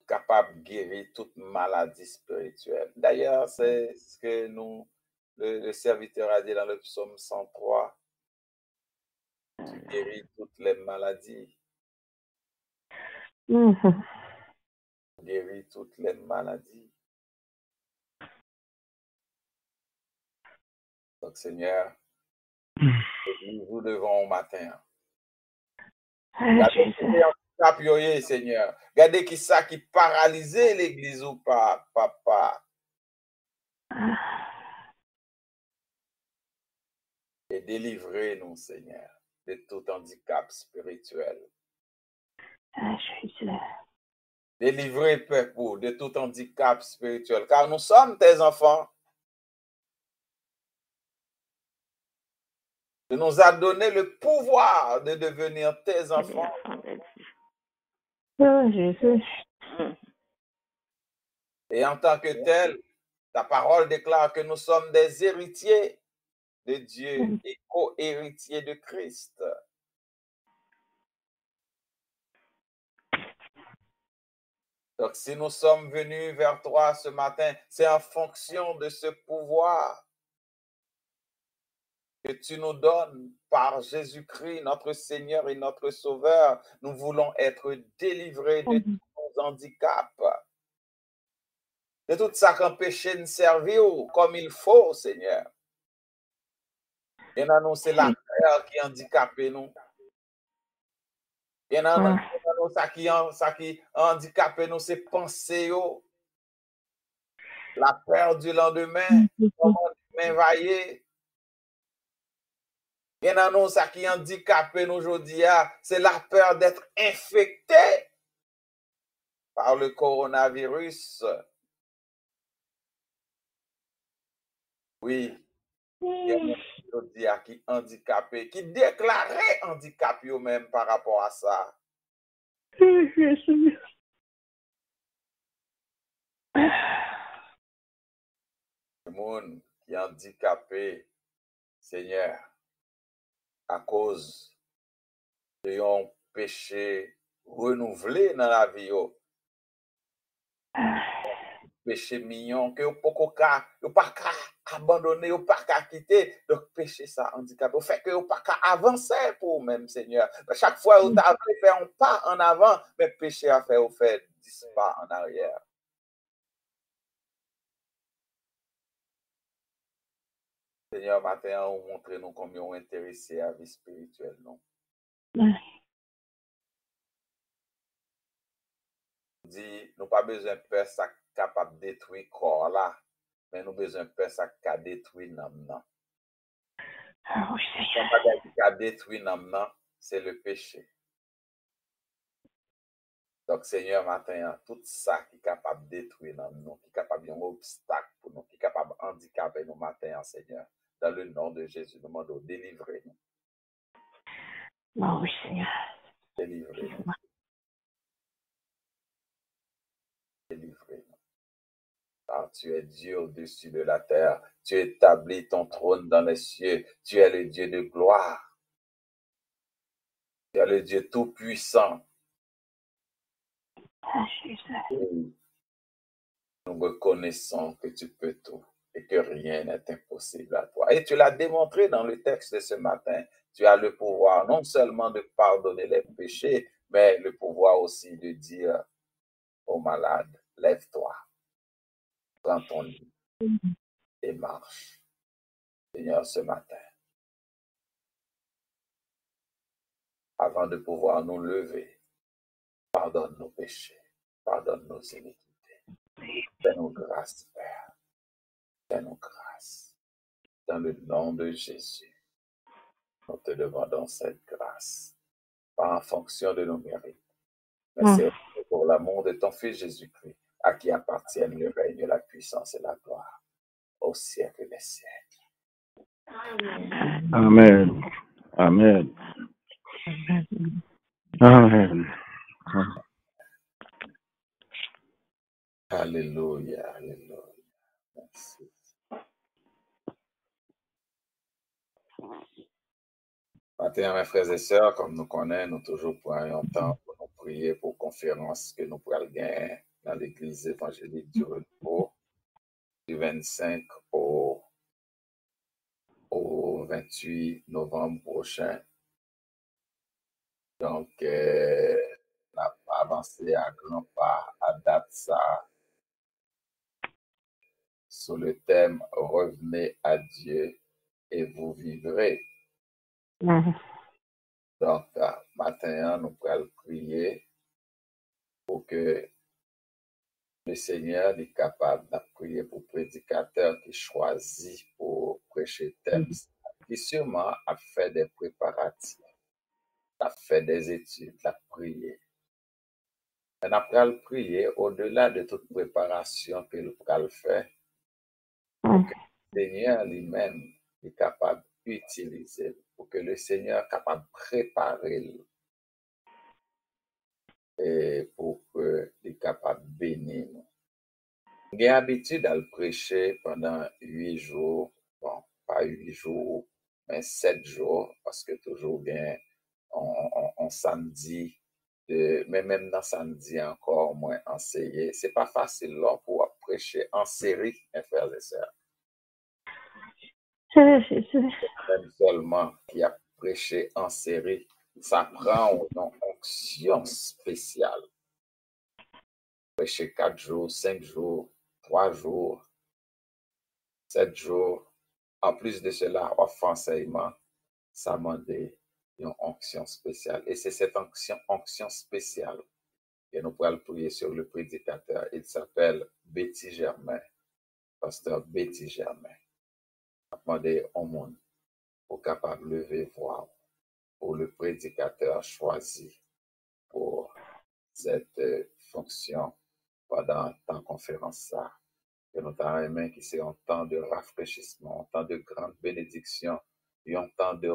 Capable de guérir toute maladie spirituelle. D'ailleurs, c'est ce que nous, le serviteur a dit dans le psaume 103. Tu guéris toutes les maladies. Guéris toutes les maladies. Donc, Seigneur, nous devons au matin. Regardez, Seigneur. Regardez qui ça qui paralysait l'Église ou pas, papa. Et délivrez-nous, Seigneur, de tout handicap spirituel.
Jésus.
Délivrez, peuple, de tout handicap spirituel, car nous sommes tes enfants. Tu nous as donné le pouvoir de devenir tes enfants.
Oh, Jésus.
Et en tant que tel, ta parole déclare que nous sommes des héritiers de Dieu et co-héritiers de Christ. Donc, si nous sommes venus vers toi ce matin, c'est en fonction de ce pouvoir que tu nous donnes par Jésus-Christ, notre Seigneur et notre Sauveur. Nous voulons être délivrés de tous nos handicaps, de tout ça qu'empêche de servir comme il faut, Seigneur. Et nous, c'est la terre qui handicape nous. Et nous, ça qui handicape nous, c'est penser, la peur du lendemain, comment m'évailler. Et nous, ça qui handicape nous aujourd'hui, c'est la peur d'être infecté par le coronavirus. Oui, il y a aujourd'hui qui handicapé, qui déclarait handicap eux-mêmes par rapport à ça.
Jésus.
Le monde qui est handicapé, Seigneur, à cause de un péché renouvelé dans la vie. Péché mignon, que vous ne pas abandonner, vous pas quitter. Donc, péché ça, handicapé. Vous fait que vous pas avancer pour vous-même, Seigneur. Chaque fois, vous avez fait un pas en avant, mais péché a fait, vous fait 10 pas en arrière. Seigneur, matin, vous montrez nous combien vous intéressés à la vie spirituelle, non? Dit, nous pas besoin de faire ça capable de détruire le corps là, mais nous besoin de faire ça qui détruit l'âme.
Oui, Seigneur.
Ce qui a détruit l'âme, c'est le péché. Donc, Seigneur, matin, tout ça qui est capable de détruire l'âme, qui est capable d'un obstacle pour nous, qui est capable de handicaper nous matin, Seigneur, dans le nom de Jésus, nous demandons délivrer-nous.
Oui, Seigneur.
Délivrez-nous. Délivrez-nous. Car tu es Dieu au-dessus de la terre. Tu établis ton trône dans les cieux. Tu es le Dieu de gloire. Tu es le Dieu tout-puissant.
Jésus.
Nous reconnaissons que tu peux tout et que rien n'est impossible à toi. Et tu l'as démontré dans le texte de ce matin. Tu as le pouvoir non seulement de pardonner les péchés, mais le pouvoir aussi de dire aux malades, lève-toi, prends ton lit et marche. Seigneur, ce matin, avant de pouvoir nous lever, pardonne nos péchés, pardonne nos iniquités. Fais-nous grâce, Père. Fais-nous grâce. Dans le nom de Jésus, nous te demandons cette grâce, pas en fonction de nos mérites, mais c'est pour l'amour de ton Fils Jésus-Christ, à qui appartiennent le règne, la puissance et la gloire, au siècle des siècles.
Amen. Amen. Amen.
Alléluia, alléluia. Merci. Matin, mes frères et sœurs, comme nous connaissons, nous toujours prenons un temps pour nous prier pour conférence que nous pourrons gagner dans l'église évangélique du Renouveau du 25 au 28 novembre prochain. Donc, on a avancé à grands pas à date ça sur le thème « Revenez à Dieu et vous vivrez ». Donc, matin, nous pourrons prier pour que le Seigneur est capable de prier pour prédicateur qui choisit pour prêcher thème, qui sûrement a fait des préparatifs, a fait des études, a prié. On a pu le prier au-delà de toute préparation que nous pourrons faire, pour que le Seigneur lui-même est capable d'utiliser, pour que le Seigneur est capable de préparer et pour que les capables de bénir nous. J'ai l'habitude à le prêcher pendant 8 jours, bon, pas 8 jours, mais 7 jours, parce que toujours bien, on samedi, mais même dans samedi encore moins enseigné. C'est pas facile là pour prêcher en série, mes frères et sœurs. Même seulement qui a prêché en série, ça prend une onction spéciale. Prêcher 4 jours, 5 jours, 3 jours, 7 jours. En plus de cela, offre enseignement, ça demande une onction spéciale. Et c'est cette onction spéciale que nous pourrons prier sur le prédicateur. Il s'appelle Betty Germain, pasteur Betty Germain. Demander au monde pour capable lever voix pour le prédicateur choisi pour cette fonction pendant la conférence ça. Que nous avons qui c'est un temps de rafraîchissement, un temps de grande bénédiction, et un temps de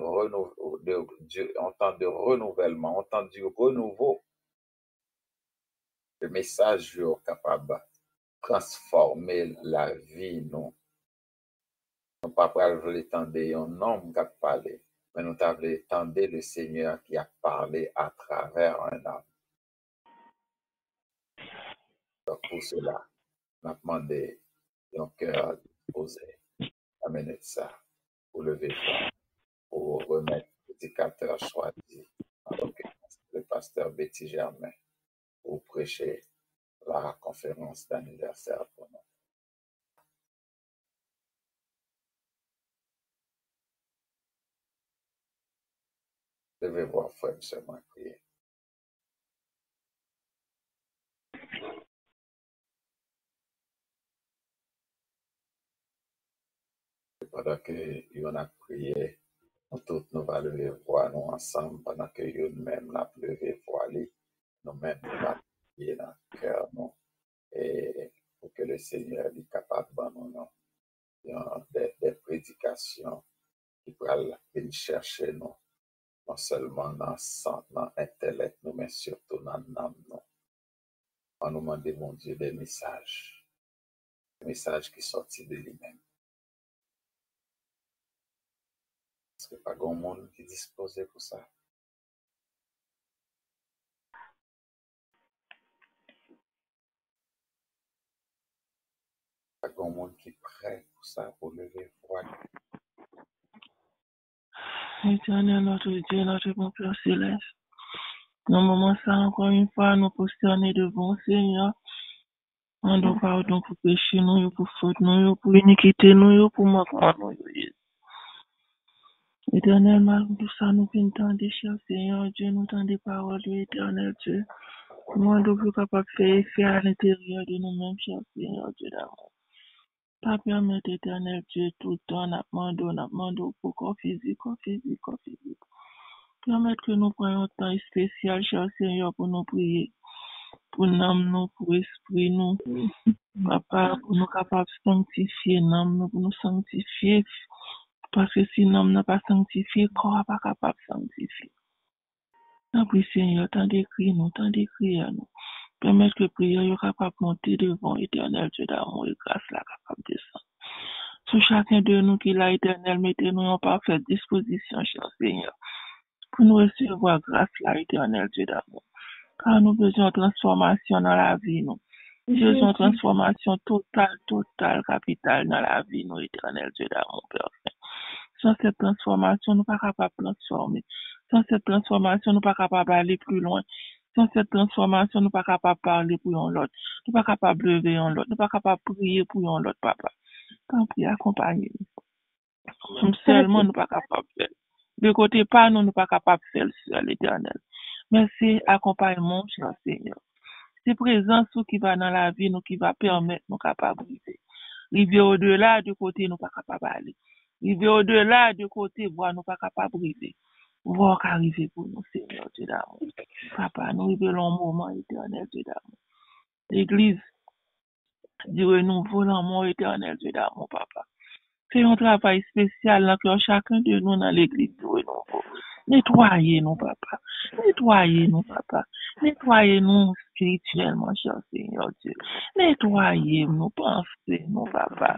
renouvellement, un temps du renouveau. Le message est capable de transformer la vie, nous. Nous ne pas voulu tendre un homme qui a parlé, mais nous avons tendre le Seigneur qui a parlé à travers un homme. Donc pour cela, nous avons demandé un cœur disposé à mener ça, pour lever voix, pour remettre le prédicateur choisi, en l'occurrence le pasteur Betty Germain, pour prêcher la conférence d'anniversaire pour nous. Devez voir frère seulement prier. Pendant que on a prié, nous tous nous allons lever voix nous ensemble, pendant que nous-mêmes nous avons levé voix, nous-mêmes nous allons prier dans le cœur, nous, et pour que le Seigneur soit capable de nous des prédications qui pourraient venir chercher nous, non seulement dans le sang, dans l'intellect, mais surtout dans l'âme. On nous demande, mon Dieu, des messages qui sortent de lui-même. Parce que pas grand monde qui est disposé pour ça. Pas grand monde qui est prêt pour ça, pour lever voix.
Éternel, notre Dieu, notre bon Père céleste. Dans le moment ça, encore une fois, nous prosterner devant Seigneur. En nous pardon pour péché, nous, pour faute, nous, pour iniquité, nous, pour manquement, nous, Éternel, malgré tout ça, nous pintons des chers Seigneur Dieu, nous tendons des paroles de l'éternel Dieu. Nous, nous sommes capables de faire effet à l'intérieur de nous-mêmes, cher Seigneur Dieu d'amour. Pas permettre, éternel Dieu, tout le temps, nous demandons pour corps physique. Permettre que nous prenions un temps spécial, cher Seigneur, pour nous prier. Pour nous, pour esprit, nous. Papa, pour nous capables de sanctifier, nous, pour nous sanctifier. Parce que si nous n'a pas sanctifié, corps n'est pas capable de sanctifier. Nous prions, Seigneur, tant d'écrire nous. Permettre que prière soit capable de monter devant l'éternel Dieu d'amour et grâce là capable de descendre. Sur chacun de nous qui l'a éternel, mettez-nous en parfaite disposition, cher Seigneur, pour nous recevoir grâce là éternel Dieu d'amour. Car nous besoin de transformation dans la vie, nous. Nous besoin de transformation totale, capitale dans la vie, nous, éternel Dieu d'amour, Père. Sans cette transformation, nous ne sommes pas capables de transformer. Sans cette transformation, nous ne sommes pas capables d'aller plus loin. Sans cette transformation, nous ne sommes pas capables de parler pour l'autre. Nous ne sommes pas capables de lever l'autre. Nous ne sommes pas capables de prier pour l'autre, papa. Tant pis, accompagnez-nous. Même seulement, nous ne sommes pas capables de faire. De côté, pas nous ne sommes pas capables de faire seul, l'éternel. Mais c'est accompagnement, cher Seigneur. C'est présence qui va dans la vie, nous qui va permettre nous capables de vivre. River au-delà du côté, nous ne sommes pas capables d'aller. River au-delà du côté, voir nous pas capables de vivre. Voir qu'arriver pour nous, Seigneur Dieu d'amour. Papa, nous révélons un moment éternel Dieu d'amour. L'église, du renouveau dans mon éternel Dieu d'amour, papa. Fais un travail spécial dans chacun de nous dans l'église du renouveau. Nettoyez-nous, papa. Nettoyez-nous, papa. Nettoyez-nous spirituellement, cher Seigneur Dieu. Nettoyez-nous, pensez-nous, papa.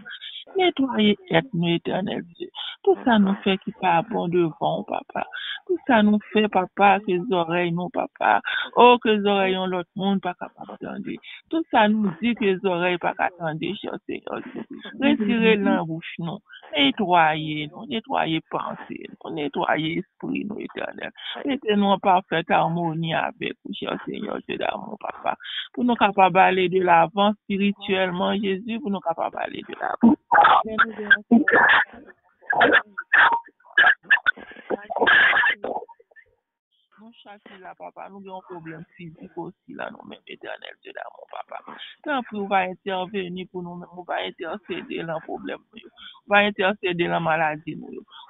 Nettoyez nous, éternel Dieu. Tout ça nous fait qui pas bon devant, papa. Tout ça nous fait, papa, que les oreilles, nous, papa. Oh, que les oreilles ont l'autre monde, pas capable d'entendre. Tout ça nous dit que les oreilles pas qu'attendre, cher Seigneur Dieu. Retirez la bouche, nous. Nettoyez-nous, nettoyez pensée, nous, nettoyez esprit, nous, éternel. Mettez-nous en parfaite harmonie avec vous, cher Seigneur Dieu d'amour, papa. Pour nous capables d'aller de l'avant spirituellement, Jésus, pour nous capables d'aller de l'avant. Nous chacun là, papa, nous avons un problème physique aussi là, nous-mêmes, éternel Dieu d'amour, papa. Tant pis, on va intervenir pour nous-mêmes, on va intercéder dans le problème, on va intercéder dans la maladie,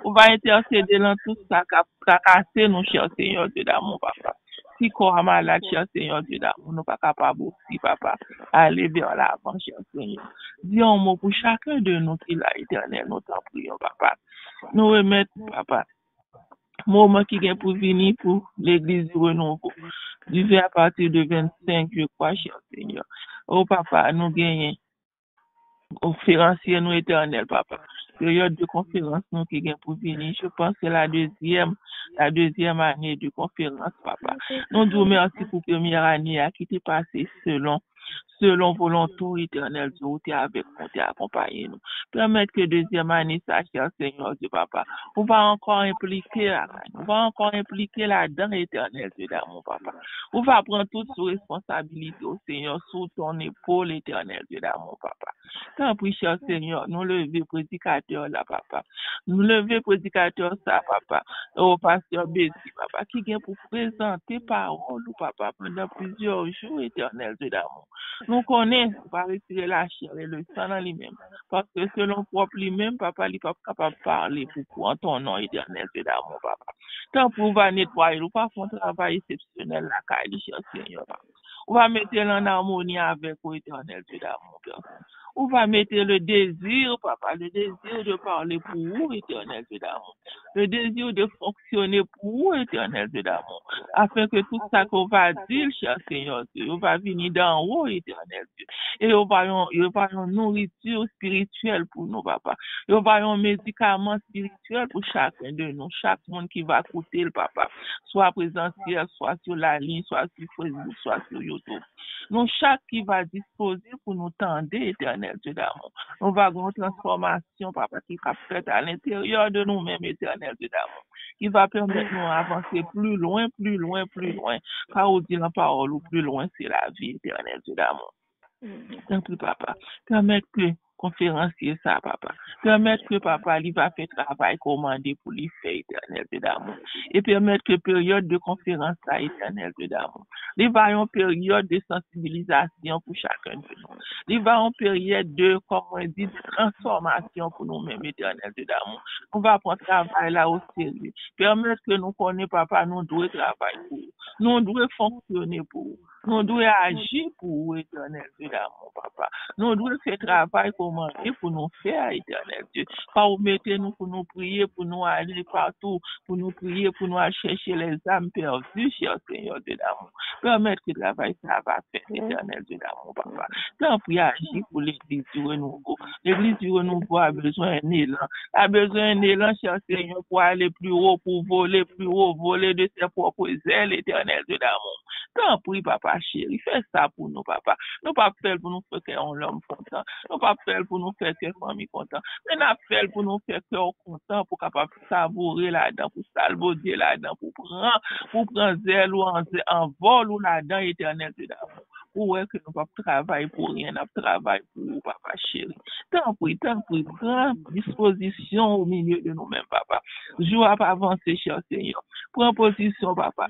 on va intercéder dans tout ça qui a cassé nous, cher Seigneur Dieu d'amour, papa. Si corps malade, cher Seigneur Dieu d'amour, nous pas capables aussi, papa, aller vers l'avant, cher Seigneur. Dis un mot pour chacun de nous qui l'a éternel, nous t'en prions, papa. Nous remettons, papa, moment qui vient pour venir pour l'église du renouveau. Du fait à partir de 25, je crois, cher Seigneur. Oh, papa, nous gagnons. Conférencier nous éternel, papa. Période de conférence nous qui vient pour venir. Je pense que c'est la deuxième année de conférence, papa. Nous nous merci pour la première année qui était passée selon volonté éternelle, Dieu, tu es avec nous, tu es accompagné nous. Permettre que deuxième année, ça, cher Seigneur Dieu, papa. On va encore impliquer là-dedans, éternel Dieu d'amour, papa. On va prendre toute sous responsabilité au Seigneur, sous ton épaule, éternel Dieu d'amour, papa. Tant pis, cher Seigneur, nous lever prédicateur là, papa. Nous lever prédicateur ça, papa. Au pasteur Bessie, papa, qui vient pour présenter parole, papa, pendant plusieurs jours, éternel Dieu d'amour. Nous connaissons, on va retirer la chair et le sang dans lui-même. Parce que selon propre lui-même, papa, il n'est pas capable de parler pour en ton nom éternel Dieu d'amour, papa. Tant pour va nettoyer, nous pas faire un travail exceptionnel là, car cher Seigneur, papa. On va mettre en harmonie avec l'éternel Dieu d'amour, papa. On va mettre le désir, papa, le désir de parler pour vous, éternel Dieu d'amour. Le désir de fonctionner pour vous, éternel Dieu d'amour. Afin que tout ça qu'on va dire, cher Seigneur Dieu, on va venir d'en haut, éternel Dieu. Et on va une nourriture spirituelle pour nous, papa. Et on va un médicament spirituel pour chacun de nous, chaque monde qui va écouter le papa. Soit présentiel, soit sur la ligne, soit sur Facebook, soit sur YouTube. Nous, chaque qui va disposer pour nous tendre, éternel Dieu d'amour. On va avoir une transformation, papa, qui va faite à l'intérieur de nous-mêmes, éternel Dieu d'amour. Qui va permettre nous d'avancer plus loin. Car on dit la parole, ou plus loin, c'est la vie, éternel Dieu d'amour. Tant pis, papa. Permettre que conférencier ça, papa. Permettre que papa, il va faire travail commandé pour lui faire, éternel Dieu d'amour. Et permettre que période de conférence ça, éternel Dieu d'amour. Il va y avoir une période de sensibilisation pour chacun de nous. Il va y avoir une période de, comme on dit, de transformation pour nous-mêmes, éternel Dieu d'amour. On va prendre travail là au sérieux. Permettre que nous connaissons, papa, nous devons travailler pour vous. Nous devons fonctionner pour vous. Nous devons agir pour vous, éternel Dieu d'amour, papa. Nous devons faire travail commandé pour nous faire, éternel Dieu. Quand vous mettez nous pour nous prier, pour nous aller partout, pour nous prier, pour nous aller chercher les âmes perdues, cher Seigneur Dieu d'amour. Permettre que le travail ça va faire, éternel Dieu d'amour, papa. Tant pis agir pour l'église du renouveau. L'église du renouveau a besoin d'un élan. A besoin d'un élan, cher Seigneur, pour aller plus haut, pour voler plus haut, voler de ses propres ailes, éternel Dieu d'amour. Tant pis, papa chéri, fais ça pour nous, papa. Nous pas faire pour nous faire qu'on l'homme content. Nous pas faire pour nous faire que famille content. Mais nous faire pour nous faire qu'on content, pour capable savourer là-dedans, pour salvaudier là-dedans, pour prendre zèle ou en vol ou là-dedans, éternel Dieu d'amour. Pour que nous pas travailler pour rien, nous travailler pour vous, papa chéri. Tant pis, prends disposition au milieu de nous-mêmes, papa. Joue à avancer, cher Seigneur. Prends position, papa.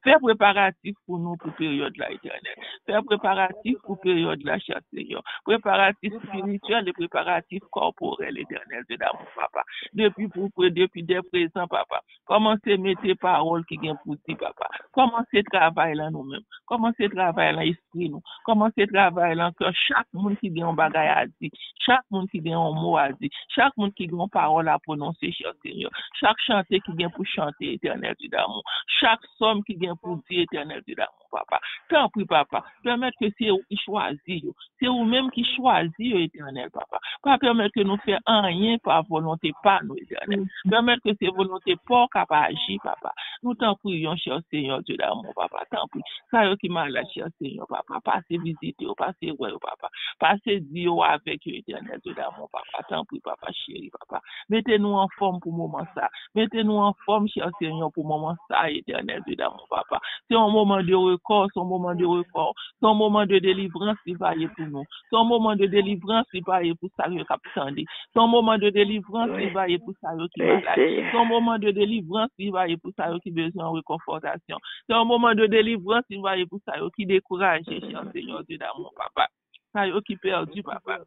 Fais préparatif pour nous pour période là, éternel. Faire préparatif pour période de la cher Seigneur. Préparatif spirituel et préparatif corporel, éternel Dieu d'amour, papa. Depuis dès présent, papa. Commencez à mettre tes paroles qui viennent pour dire, papa. Commencez à travailler là nous-mêmes. Commencez à travailler là l'esprit nous. Commencez à travailler là que chaque monde qui vient en bagaille à dire. Chaque monde qui vient en mot à dire. Chaque monde qui vient en parole à prononcer, cher Seigneur. Chaque chanté qui vient pour chanter, éternel Dieu d'amour. Chaque somme qui vient pour dire, éternel Dieu d'amour, papa. Tant pis, papa. Permettre que c'est vous qui choisissez. C'est vous-même qui choisissez, éternel, papa. Pas permettre que nous fassions rien par volonté, pas nous, éternel. Permettre que c'est volonté pas capable d'agir, papa. Nous t'en prions, cher Seigneur Dieu d'amour, papa. Tant pis. Ça y est qui m'a la cher Seigneur, papa. Passez visiter, passez voir, papa. Passez dire avec eux, éternel Dieu d'amour, papa. Tant pis, papa, chéri, papa. Mettez-nous en forme pour le moment ça. Mettez-nous en forme, cher Seigneur, pour le moment ça, éternel Dieu d'amour, papa. C'est un moment de record, c'est un moment de report, c'est un moment de délivrance qui va y pour nous. C'est un moment de délivrance qui va y pour ça qui attendait. C'est un moment de délivrance qui va y pour ça qui malade. C'est un moment de délivrance qui va y pour ça qui besoin de réconfortation. C'est un moment de délivrance qui va y pour ça qui découragé, cher Seigneur Dieu d'amour, papa. Ça qui perdu, papa.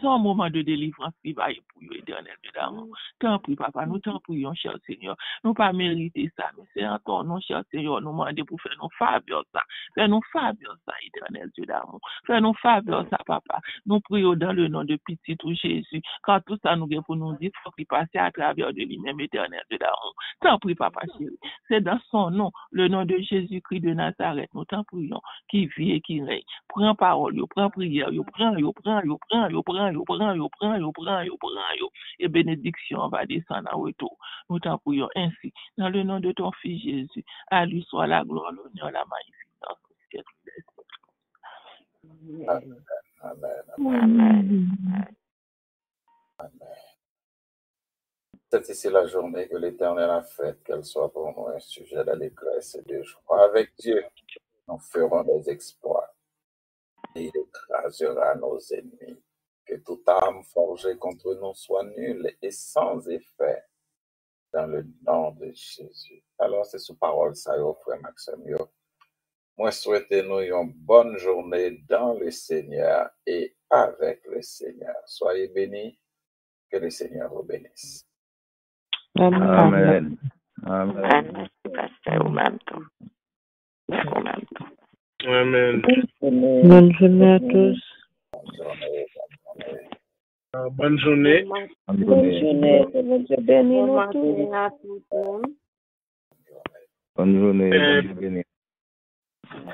C'est un moment de délivrance qui va y pour vous, éternel Dieu d'amour. Tant pis, papa, nous t'en prions, cher Seigneur. Nous pas mériter ça, mais c'est en ton nom, cher Seigneur, nous demander pour faire nos faveurs ça. Faire nos faveurs ça, éternel Dieu d'amour. Faire nos faveurs ça, papa. Nous prions dans le nom de petit tout Jésus. Quand tout ça nous vient pour nous dire, il faut qu'il passe à travers de lui-même, éternel Dieu d'amour. Tant pis, papa chéri. C'est dans son nom, le nom de Jésus-Christ de Nazareth, nous t'en prions, qui vit et qui règne. Prends parole, prends prière, prends. Et bénédiction va descendre en retour. Nous t'en prions ainsi. Dans le nom de ton Fils Jésus, à lui soit la gloire, l'honneur, la magnificence.
Amen. C'est ici la journée que l'Éternel a faite, qu'elle soit pour nous un sujet d'allégresse et de joie. Avec Dieu, nous ferons des exploits. Et il écrasera nos ennemis. Que toute arme forgée contre nous soit nulle et sans effet dans le nom de Jésus. Alors, c'est sous parole ça, frère Maxime. Moi, souhaitez-nous une bonne journée dans le Seigneur et avec le Seigneur. Soyez bénis, que le Seigneur vous bénisse.
Amen.
Amen. Pasteur, au même temps.
Amen.
Bonne journée à tous.
Bonne journée.
Bonne journée. Dieu bénisse nous tous.
Bonne journée.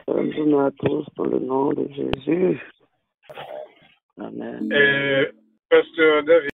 Bonne journée à tous dans le nom de Jésus. Amen.
Pasteur David.